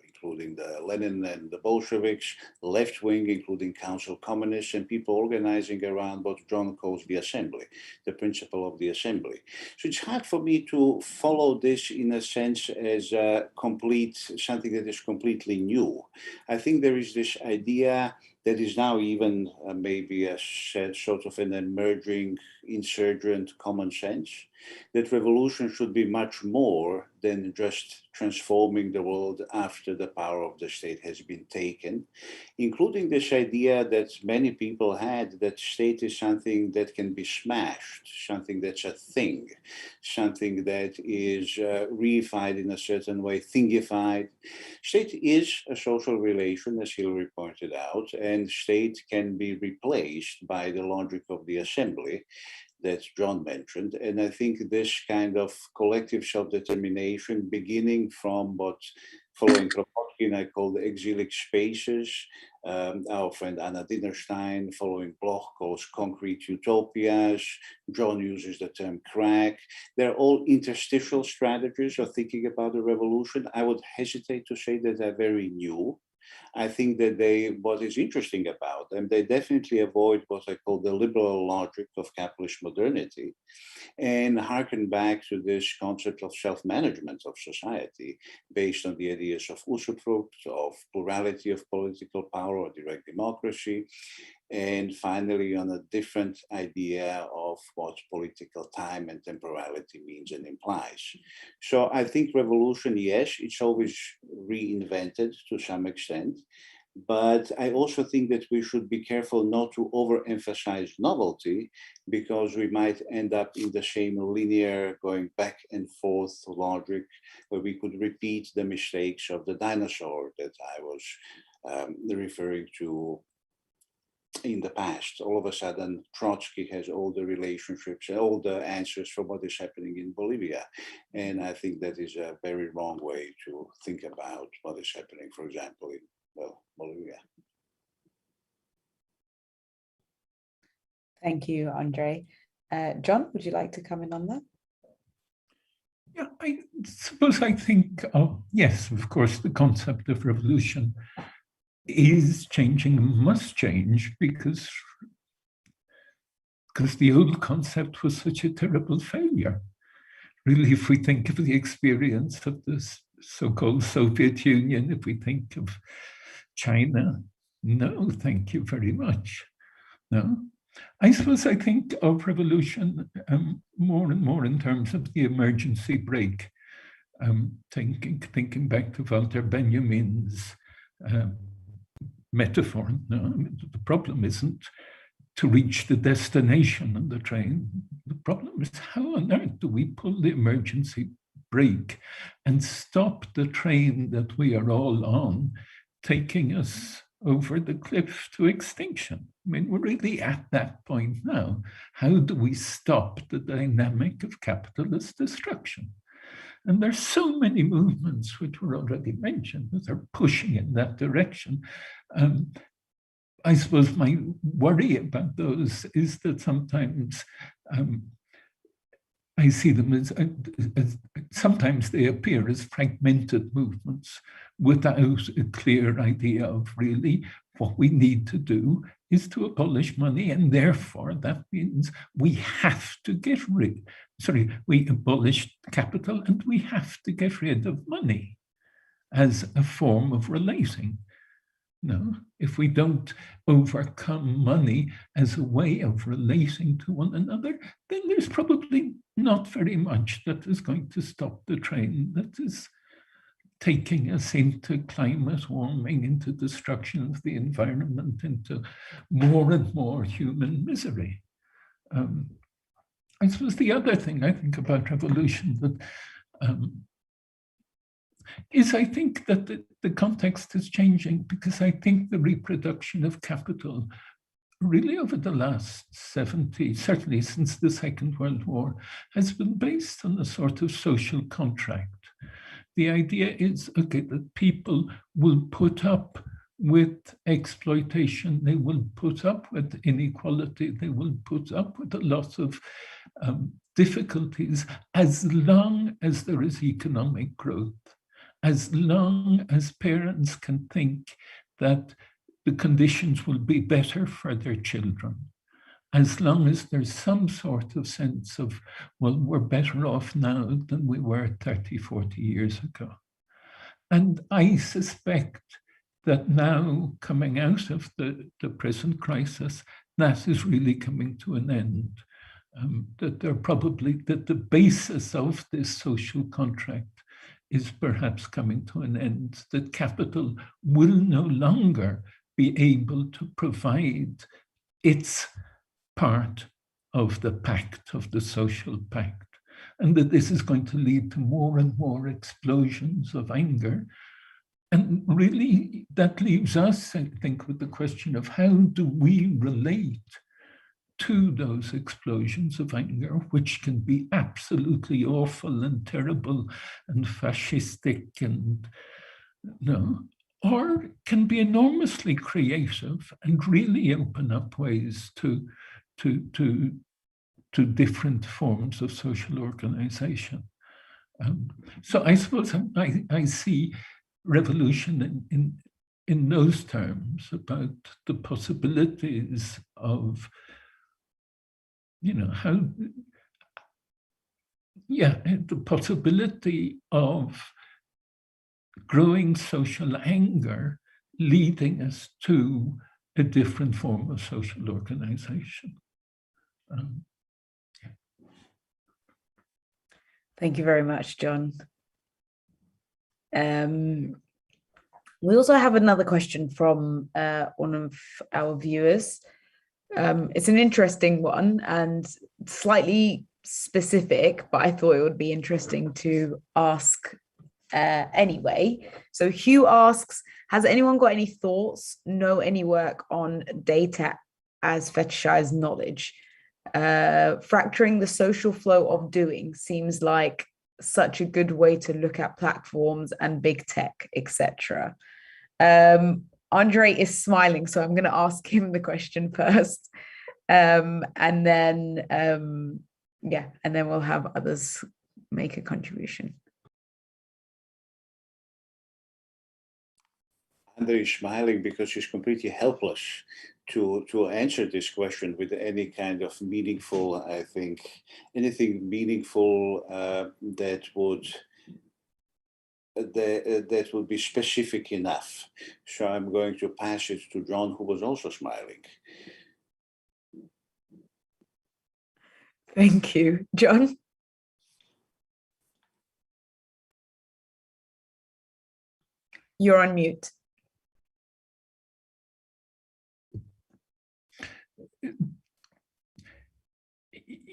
including the Lenin and the Bolsheviks, left wing, including council communists, and people organizing around what John calls the assembly, the principle of the assembly. So it's hard for me to follow this in a sense as something that is completely new. I think there is this idea that is now even maybe a sort of an emerging insurgent common sense, that revolution should be much more than just transforming the world after the power of the state has been taken, including this idea that many people had that state is something that can be smashed, something that's a thing, something that is reified in a certain way, thingified. State is a social relation, as Hilary pointed out, and state can be replaced by the logic of the assembly that John mentioned. And I think this kind of collective self-determination, beginning from what, following Kropotkin, I call the exilic spaces, our friend Anna Dinnerstein, following Bloch, calls concrete utopias, John uses the term crack. They're all interstitial strategies of thinking about the revolution. I would hesitate to say that they're very new. I think that what is interesting about them, they definitely avoid what I call the liberal logic of capitalist modernity and harken back to this concept of self-management of society based on the ideas of usufruct, of plurality of political power or direct democracy, and finally on a different idea of what political time and temporality means and implies. So I think revolution, yes, it's always reinvented to some extent, but I also think that we should be careful not to overemphasize novelty, because we might end up in the same linear going back and forth logic where we could repeat the mistakes of the dinosaur that I was referring to in the past. All of a sudden, Trotsky has all the relationships, all the answers for what is happening in Bolivia. And I think that is a very wrong way to think about what is happening, for example, in, well, Bolivia. Thank you, Andrej. John, would you like to come in on that? Yeah, I suppose I think, yes, of course, the concept of revolution is changing, must change, because the old concept was such a terrible failure. Really, if we think of the experience of this so-called Soviet Union, if we think of China, no, thank you very much. No. I suppose I think of revolution more and more in terms of the emergency brake. Thinking back to Walter Benjamin's metaphor. No, the problem isn't to reach the destination on the train. The problem is, how on earth do we pull the emergency brake and stop the train that we are all on, taking us over the cliff to extinction? I mean, we're really at that point now. How do we stop the dynamic of capitalist destruction? And there's so many movements, which were already mentioned, that are pushing in that direction. I suppose my worry about those is that sometimes I see them as sometimes they appear as fragmented movements without a clear idea of really what we need to do is to abolish money, and therefore that means we have to get rid, we abolish capital and we have to get rid of money as a form of relating. No, if we don't overcome money as a way of relating to one another, then there's probably not very much that is going to stop the train that is taking us into climate warming, into destruction of the environment, into more and more human misery. I suppose the other thing I think about revolution that is I think that the context is changing, because I think the reproduction of capital really over the last 70, certainly since the Second World War, has been based on a sort of social contract. The idea is, okay, that people will put up with exploitation, they will put up with inequality, they will put up with a lot of difficulties as long as there is economic growth, as long as parents can think that the conditions will be better for their children, as long as there's some sort of sense of, well, we're better off now than we were 30, 40 years ago. And I suspect that now, coming out of the present crisis, that is really coming to an end. That the basis of this social contract is perhaps coming to an end, that capital will no longer be able to provide its part of the pact, of the social pact, and that this is going to lead to more and more explosions of anger. And really, that leaves us, I think, with the question of how do we relate to those explosions of anger, which can be absolutely awful and terrible and fascistic and, or can be enormously creative and really open up ways to different forms of social organization. So I suppose I see revolution in those terms, about the possibilities of, the possibility of growing social anger leading us to a different form of social organization. Thank you very much, John. We also have another question from one of our viewers. It's an interesting one and slightly specific, but I thought it would be interesting to ask anyway. So Hugh asks, has anyone got any thoughts, know any work on data as fetishized knowledge? Fracturing the social flow of doing seems like such a good way to look at platforms and big tech, etc. Andre is smiling, so I'm going to ask him the question first, and then we'll have others make a contribution. Andrej is smiling because she's completely helpless to answer this question with any kind of meaningful, I think, anything meaningful that would be specific enough. So I'm going to pass it to John, who was also smiling. Thank you. John? You're on mute.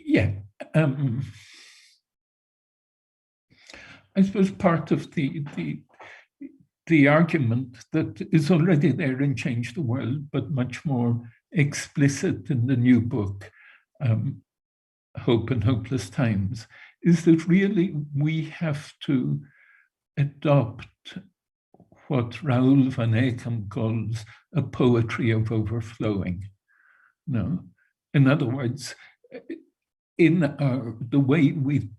Yeah. I suppose part of the argument that is already there in Change the World, but much more explicit in the new book, Hope in Hopeless Times, is that really we have to adopt what Raoul van Eyck calls a poetry of overflowing. In other words, in the way we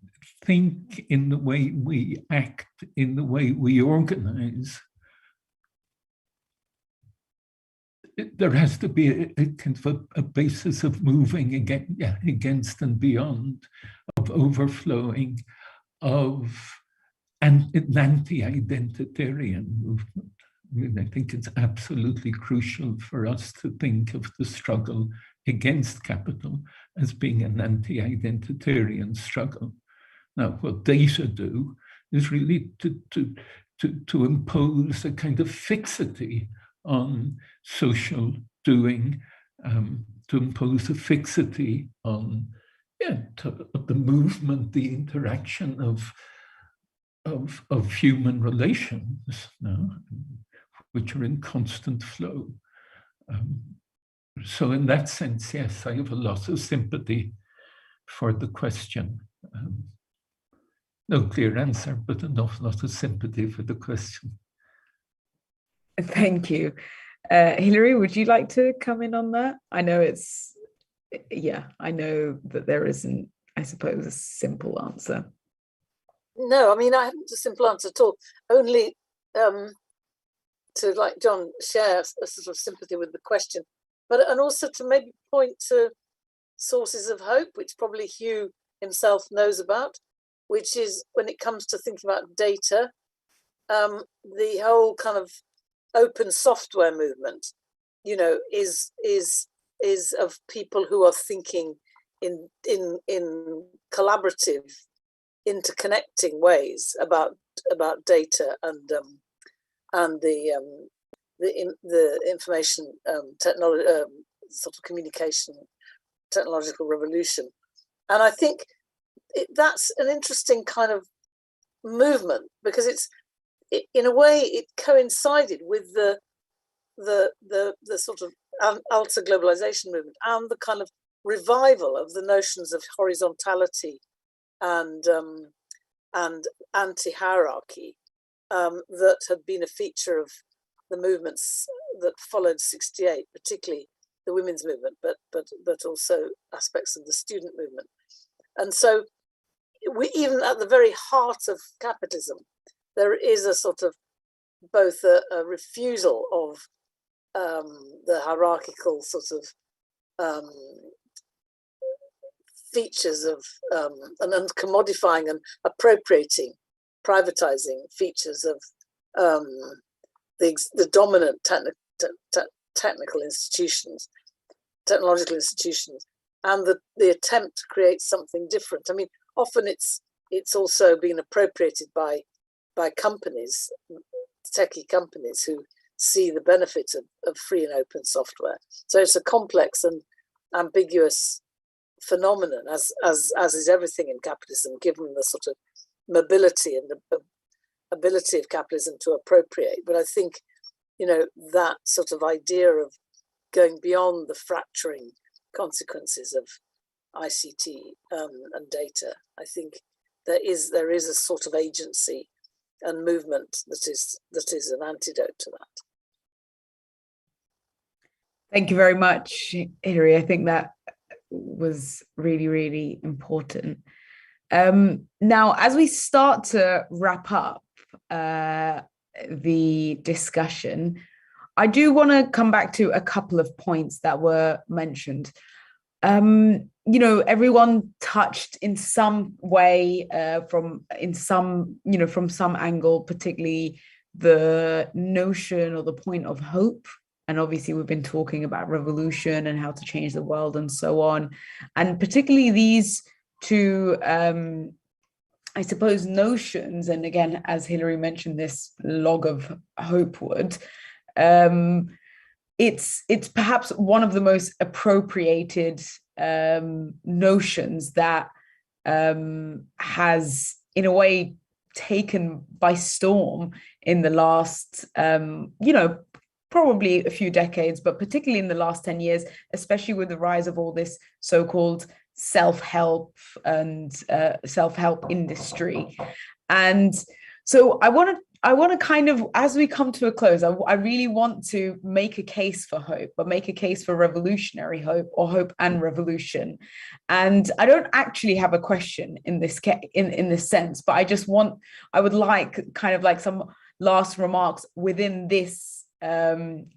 think, in the way we act, in the way we organize, there has to be a kind of a basis of moving against and beyond, of overflowing, of an anti-identitarian movement. I mean, I think it's absolutely crucial for us to think of the struggle against capital as being an anti-identitarian struggle. Now, what data do is really to impose a kind of fixity on social doing, to impose a fixity on the movement, the interaction of human relations, which are in constant flow. So in that sense, yes, I have a lot of sympathy for the question. No clear answer, but an awful lot of sympathy for the question. Thank you. Hilary, would you like to come in on that? I know I know that there isn't, I suppose, a simple answer. No, I mean, I haven't a simple answer at all. Only to, like John, share a sort of sympathy with the question, and also to maybe point to sources of hope, which probably Hugh himself knows about, which is when it comes to thinking about data, the whole kind of open software movement, you know, is of people who are thinking in collaborative, interconnecting ways about data and the information technology, sort of communication technological revolution. And I think that's an interesting kind of movement, because in a way it coincided with the sort of anti-globalization movement and the kind of revival of the notions of horizontality and anti-hierarchy that had been a feature of the movements that followed '68, particularly the women's movement, but also aspects of the student movement. And so we, even at the very heart of capitalism, there is a sort of both a refusal of the hierarchical sort of features of and commodifying and appropriating, privatizing features of the dominant technical institutions, technological institutions, and the attempt to create something different. I mean, often it's also been appropriated by companies, techie companies, who see the benefits of free and open software. So it's a complex and ambiguous phenomenon, as is everything in capitalism, given the sort of mobility and the ability of capitalism to appropriate. But I think, you know, that sort of idea of going beyond the fracturing consequences of ICT and data, I think there is a sort of agency and movement that is an antidote to that. Thank you very much, Hilary. I think that was really, really important. Now, as we start to wrap up the discussion, I do want to come back to a couple of points that were mentioned. You know, everyone touched in some way from some angle, particularly the notion or the point of hope. And obviously we've been talking about revolution and how to change the world and so on. And particularly these two, I suppose, notions. And again, as Hilary mentioned, this log of Hopewood, it's perhaps one of the most appropriated notions that has, in a way, taken by storm in the last, probably a few decades, but particularly in the last 10 years, especially with the rise of all this so-called self-help and self-help industry. And so I want to kind of, as we come to a close, I really want to make a case for hope, but make a case for revolutionary hope, or hope and revolution. And I don't actually have a question in this in this sense, but I would like kind of like some last remarks within this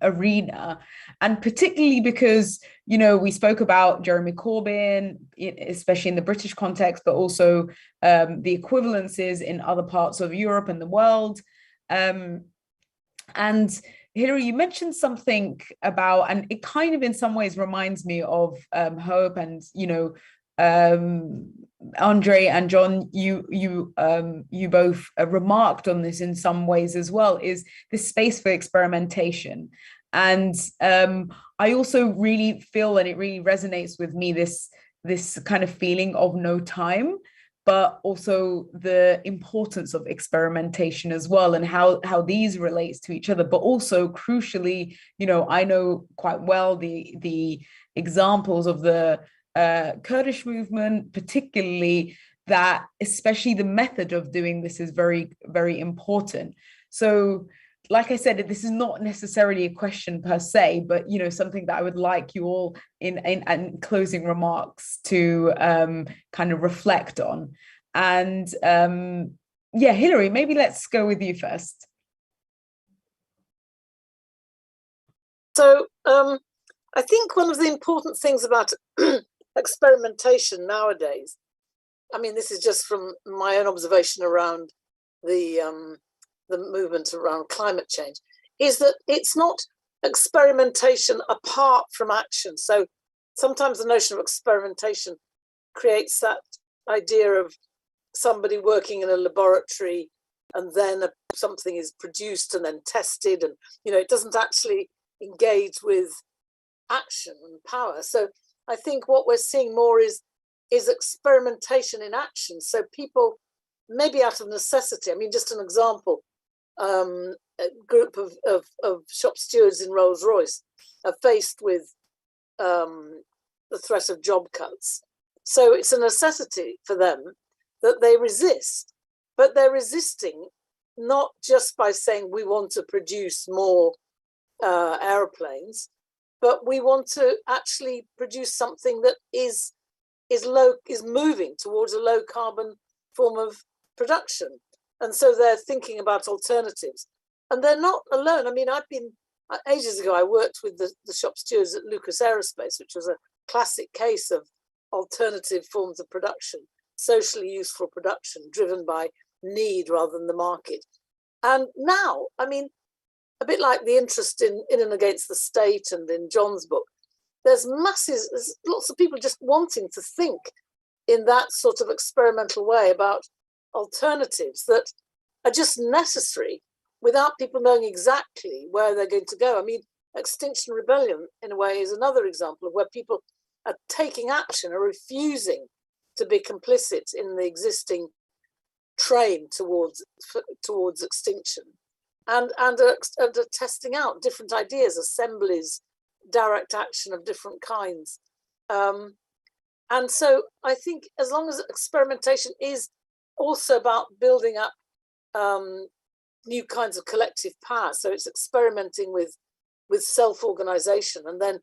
arena, and particularly because, you know, we spoke about Jeremy Corbyn, especially in the British context, but also the equivalences in other parts of Europe and the world. And Hilary, you mentioned something about, and it kind of in some ways reminds me of hope, and, you know, Andrej and John, you both remarked on this in some ways as well, is this space for experimentation. And I also really feel, and it really resonates with me, this kind of feeling of no time, but also the importance of experimentation as well, and how these relates to each other. But also crucially, you know, I know quite well the examples of the Kurdish movement, particularly, that especially the method of doing this is very, very important. So, like I said, this is not necessarily a question per se, but, you know, something that I would like you all in closing remarks to kind of reflect on. And yeah, Hilary, maybe let's go with you first. So I think one of the important things about experimentation nowadays, I mean, this is just from my own observation around the movement around climate change, is that it's not experimentation apart from action. So sometimes the notion of experimentation creates that idea of somebody working in a laboratory and then something is produced and then tested, and it doesn't actually engage with action and power. So I think what we're seeing more is experimentation in action. So people, maybe out of necessity, I mean, just an example, a group of shop stewards in Rolls-Royce are faced with the threat of job cuts. So it's a necessity for them that they resist, but they're resisting not just by saying we want to produce more airplanes, but we want to actually produce something that is moving towards a low carbon form of production. And so they're thinking about alternatives. And they're not alone. I mean, ages ago, I worked with the shop stewards at Lucas Aerospace, which was a classic case of alternative forms of production, socially useful production driven by need rather than the market. And now, I mean, a bit like the interest in and against the state and in John's book, there's lots of people just wanting to think in that sort of experimental way about alternatives that are just necessary without people knowing exactly where they're going to go. I mean, Extinction Rebellion, in a way, is another example of where people are taking action, are refusing to be complicit in the existing train towards extinction, and are testing out different ideas, assemblies, direct action of different kinds. And so I think as long as experimentation is also about building up new kinds of collective power, so it's experimenting with self-organization, and then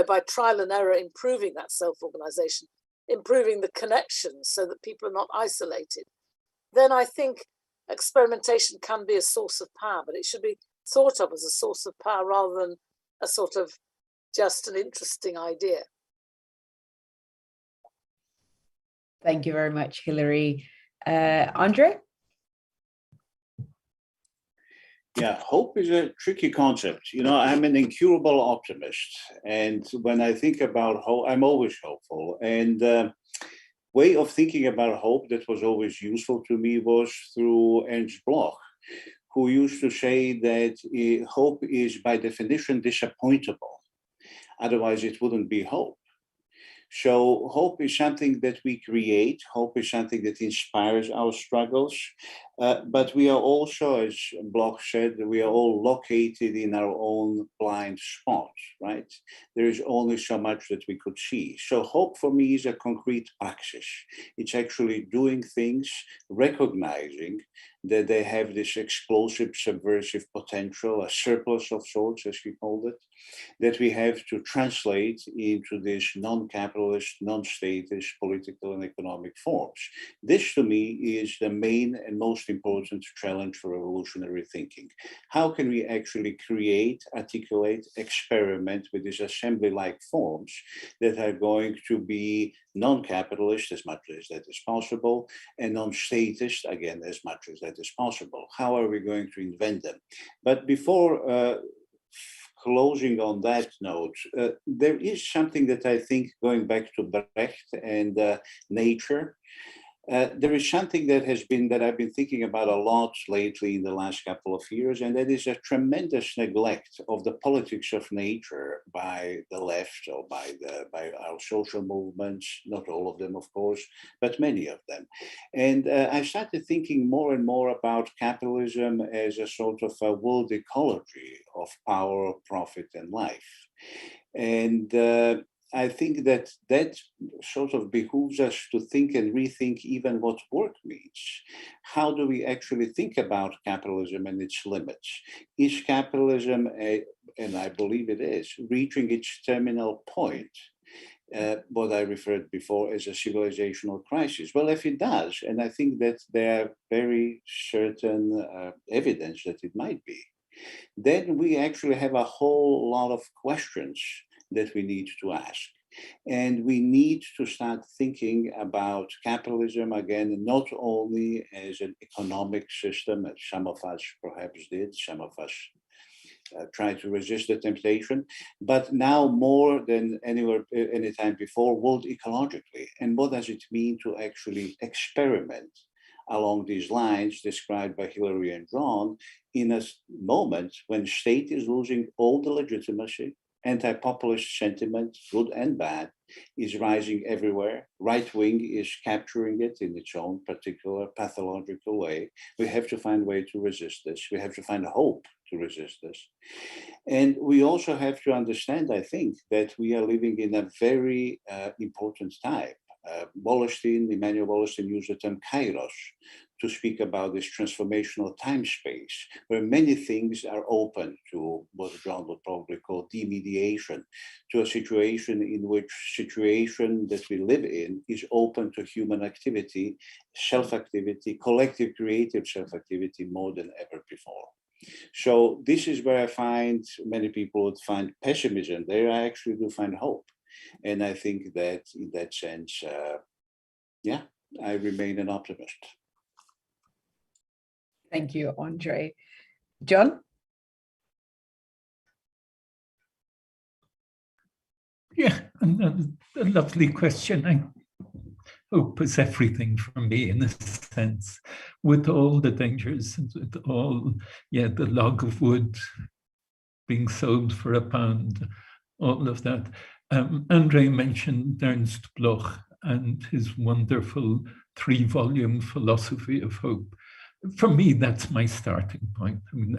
by trial and error improving that self-organization, improving the connections so that people are not isolated, then I think experimentation can be a source of power, but it should be thought of as a source of power rather than a sort of just an interesting idea. Thank you very much, Hilary. Andrej? Yeah, hope is a tricky concept. I'm an incurable optimist. And when I think about hope, I'm always hopeful. And way of thinking about hope that was always useful to me was through Ernst Bloch, who used to say that hope is by definition disappointable. Otherwise, it wouldn't be hope. So hope is something that we create. Hope is something that inspires our struggles. But we are also, as Bloch said, we are all located in our own blind spots, right? There is only so much that we could see. So hope for me is a concrete praxis. It's actually doing things, recognizing that they have this explosive, subversive potential, a surplus of sorts, as he called it, that we have to translate into this non-capitalist, non-statist political and economic forms. This, to me, is the main and most important challenge for revolutionary thinking. How can we actually create, articulate, experiment with these assembly-like forms that are going to be non-capitalist as much as that is possible, and non-statist, again, as much as that is possible? How are we going to invent them? But before closing on that note, there is something that I think, going back to Brecht and nature, there is something that I've been thinking about a lot lately in the last couple of years, and that is a tremendous neglect of the politics of nature by the left or by our social movements, not all of them, of course, but many of them. And I started thinking more and more about capitalism as a sort of a world ecology of power, profit, and life. And I think that sort of behooves us to think and rethink even what work means. How do we actually think about capitalism and its limits? Is capitalism, and I believe it is, reaching its terminal point, what I referred before as a civilizational crisis? Well, if it does, and I think that there are very certain evidence that it might be, then we actually have a whole lot of questions that we need to ask. And we need to start thinking about capitalism again, not only as an economic system, as some of us perhaps did, some of us try to resist the temptation, but now more than any time before, world ecologically. And what does it mean to actually experiment along these lines described by Hilary and John in a moment when state is losing all the legitimacy, anti-populist sentiment, good and bad, is rising everywhere. Right wing is capturing it in its own particular pathological way. We have to find a way to resist this. We have to find hope to resist this. And we also have to understand, I think, that we are living in a very important time. Emmanuel Wallerstein used the term kairos to speak about this transformational time space, where many things are open to what John would probably call demediation, to a situation in which situation that we live in is open to human activity, self-activity, collective creative self-activity more than ever before. So this is where I find many people would find pessimism. There I actually do find hope. And I think that in that sense, yeah, I remain an optimist. Thank you, Andrej. John? Yeah, a lovely question. Hope is everything for me in a sense, with all the dangers, with all, the log of wood being sold for £1, all of that. Andrej mentioned Ernst Bloch and his wonderful 3-volume philosophy of hope. For me, that's my starting point. I mean,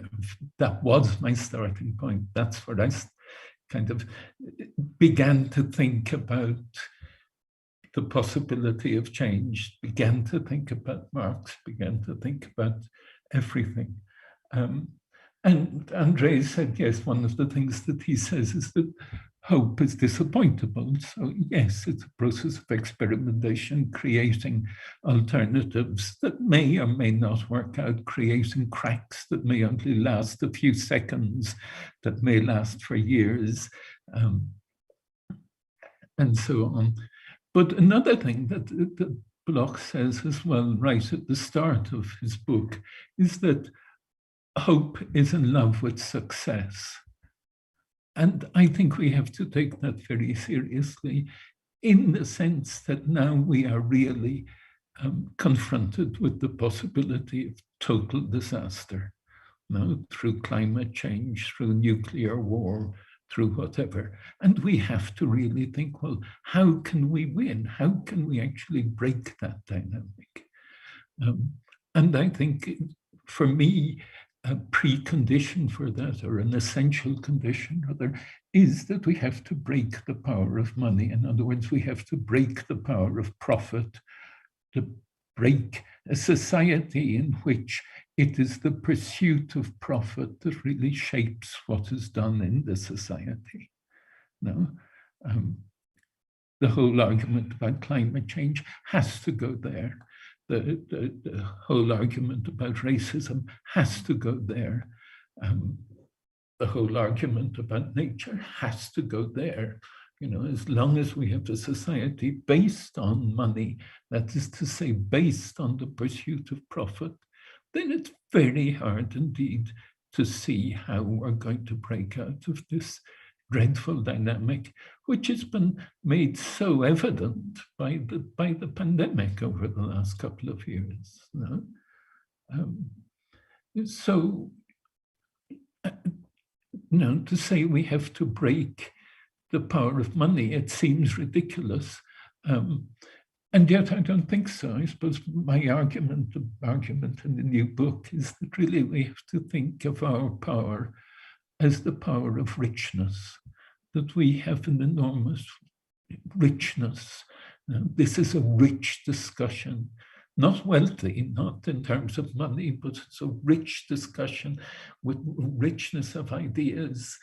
that was my starting point. That's where I kind of began to think about the possibility of change, began to think about Marx, began to think about everything. And Andrej said, yes, one of the things that he says is that hope is disappointable. So yes, it's a process of experimentation, creating alternatives that may or may not work out, creating cracks that may only last a few seconds, that may last for years, and so on. But another thing that Bloch says as well, right at the start of his book, is that hope is in love with success. And I think we have to take that very seriously, in the sense that now we are really confronted with the possibility of total disaster, through climate change, through nuclear war, through whatever. And we have to really think, well, how can we win? How can we actually break that dynamic? And I think, for me, a precondition for that, or an essential condition rather, is that we have to break the power of money. In other words, we have to break the power of profit, to break a society in which it is the pursuit of profit that really shapes what is done in the society. The whole argument about climate change has to go there. The whole argument about racism has to go there. The whole argument about nature has to go there. As long as we have a society based on money, that is to say, based on the pursuit of profit, then it's very hard indeed to see how we're going to break out of this dreadful dynamic, which has been made so evident by the pandemic over the last couple of years. To say we have to break the power of money, it seems ridiculous. And yet I don't think so. I suppose my argument in the new book is that really we have to think of our power as the power of richness, that we have an enormous richness. This is a rich discussion, not wealthy, not in terms of money, but it's a rich discussion with richness of ideas.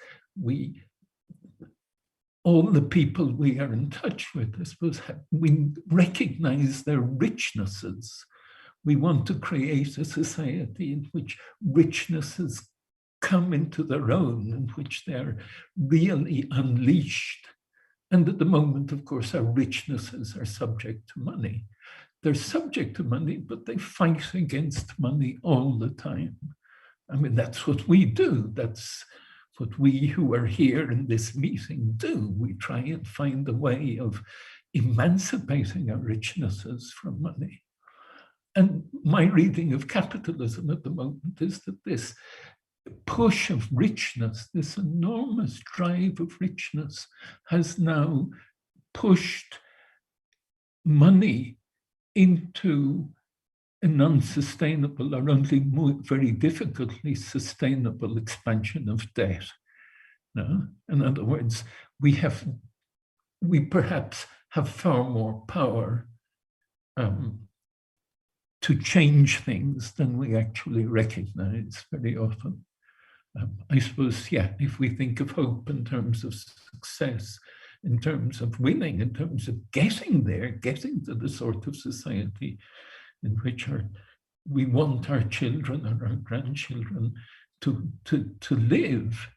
All the people we are in touch with, I suppose, we recognize their richnesses. We want to create a society in which richnesses come into their own, in which they're really unleashed. And at the moment, of course, our richnesses are subject to money. They're subject to money, but they fight against money all the time. I mean, that's what we do. That's what we who are here in this meeting do. We try and find a way of emancipating our richnesses from money. And my reading of capitalism at the moment is that this push of richness, this enormous drive of richness, has now pushed money into an unsustainable or only very difficultly sustainable expansion of debt. No? In other words, we perhaps have far more power to change things than we actually recognize very often. I suppose, yeah, if we think of hope in terms of success, in terms of winning, in terms of getting there, getting to the sort of society in which we want our children and our grandchildren to live,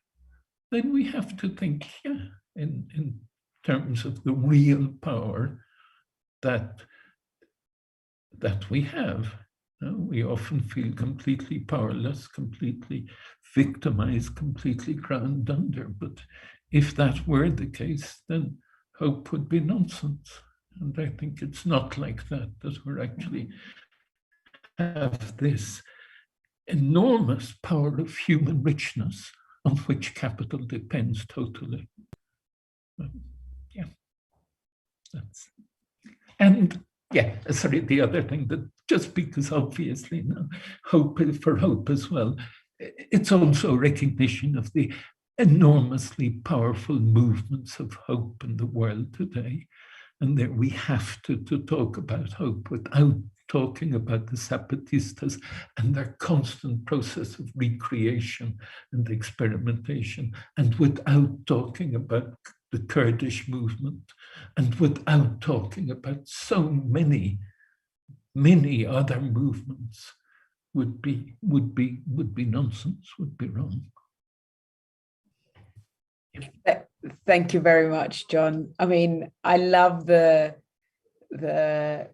then we have to think, yeah, in terms of the real power that we have. We often feel completely powerless, completely victimized, completely ground under. But if that were the case, then hope would be nonsense. And I think it's not like that we're actually have this enormous power of human richness on which capital depends totally. Yeah, sorry, the other thing that just because obviously hope as well, it's also recognition of the enormously powerful movements of hope in the world today. And that we have to talk about hope without talking about the Zapatistas and their constant process of recreation and experimentation, and without talking about the Kurdish movement, and without talking about so many other movements would be nonsense, would be wrong. Thank you very much, John. I mean, I love the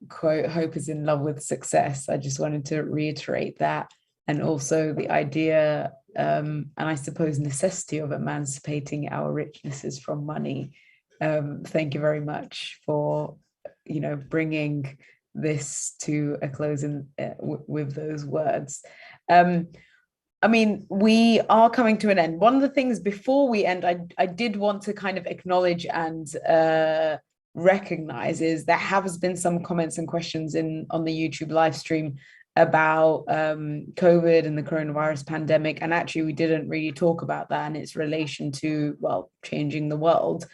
quote, hope is in love with success. I just wanted to reiterate that. And also the idea, and I suppose necessity of emancipating our richnesses from money. Thank you very much for, bringing this to a close with those words. I mean, we are coming to an end. One of the things before we end, I did want to kind of acknowledge and recognize is there has been some comments and questions on the YouTube live stream about COVID and the coronavirus pandemic. And actually, we didn't really talk about that and its relation to, well, changing the world.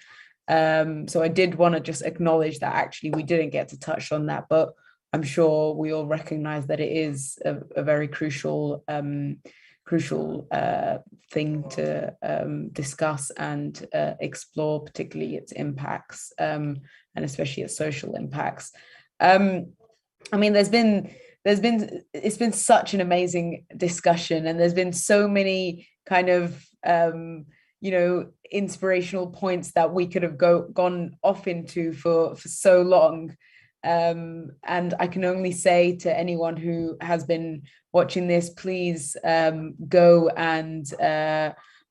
So I did want to just acknowledge that actually we didn't get to touch on that, but I'm sure we all recognize that it is a very crucial thing to discuss and explore, particularly its impacts and especially its social impacts. I mean, it's been such an amazing discussion, and there's been so many kind of inspirational points that we could have gone off into for so long. And I can only say to anyone who has been watching this, please go and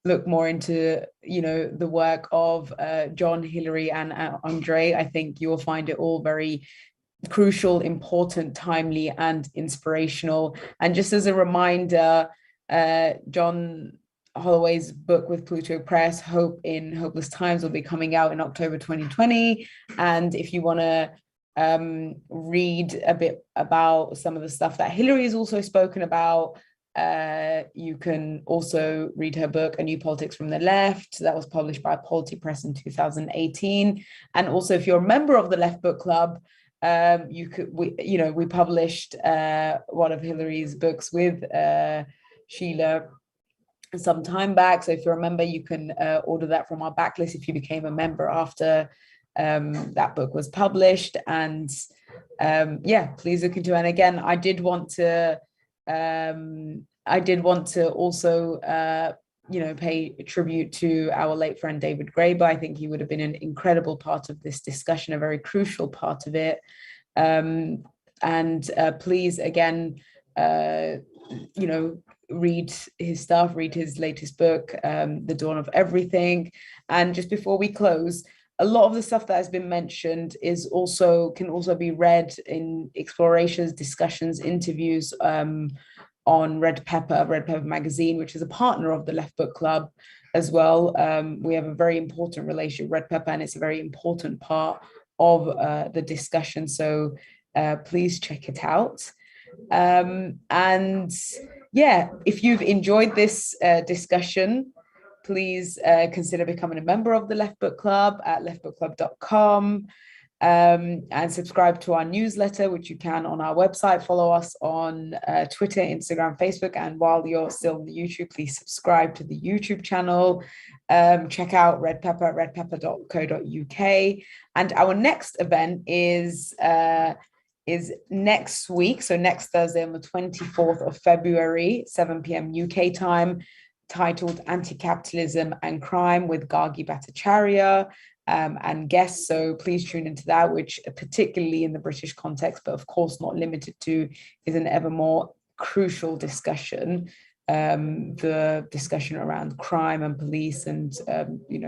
look more into the work of John, Hilary, and Andrej. I think you will find it all very crucial, important, timely, and inspirational. And just as a reminder, John Holloway's book with Pluto Press, Hope in Hopeless Times, will be coming out in October 2020. And if you want to read a bit about some of the stuff that Hilary has also spoken about, you can also read her book, A New Politics from the Left, that was published by Polity Press in 2018. And also, if you're a member of the Left Book Club, we published one of Hilary's books with Sheila some time back. So if you're a member, you can order that from our backlist if you became a member after that book was published. And please look into it. And again, I did want to also pay tribute to our late friend David Graeber. I think he would have been an incredible part of this discussion, a very crucial part of it. And please, again, read his stuff, read his latest book, The Dawn of Everything. And just before we close, a lot of the stuff that has been mentioned can also be read in explorations, discussions, interviews on Red Pepper magazine, which is a partner of the Left Book Club as well. We have a very important relationship with Red Pepper, and it's a very important part of the discussion. So please check it out. And yeah, if you've enjoyed this discussion, please consider becoming a member of the Left Book Club at leftbookclub.com, and subscribe to our newsletter, which you can on our website. Follow us on Twitter, Instagram, Facebook, and while you're still on the YouTube, please subscribe to the YouTube channel. Check out Red Pepper at redpepper.co.uk. And our next event is next week, so next Thursday on the 24th of February, 7 p.m. UK time, titled Anti-Capitalism and Crime with Gargi Bhattacharya and guests. So please tune into that, which particularly in the British context, but of course not limited to, is an ever more crucial discussion, the discussion around crime and police and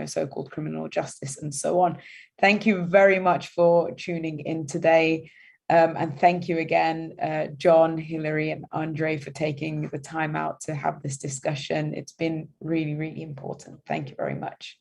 so-called criminal justice and so on. Thank you very much for tuning in today. And thank you again, John, Hilary, and Andrej, for taking the time out to have this discussion. It's been really, really important. Thank you very much.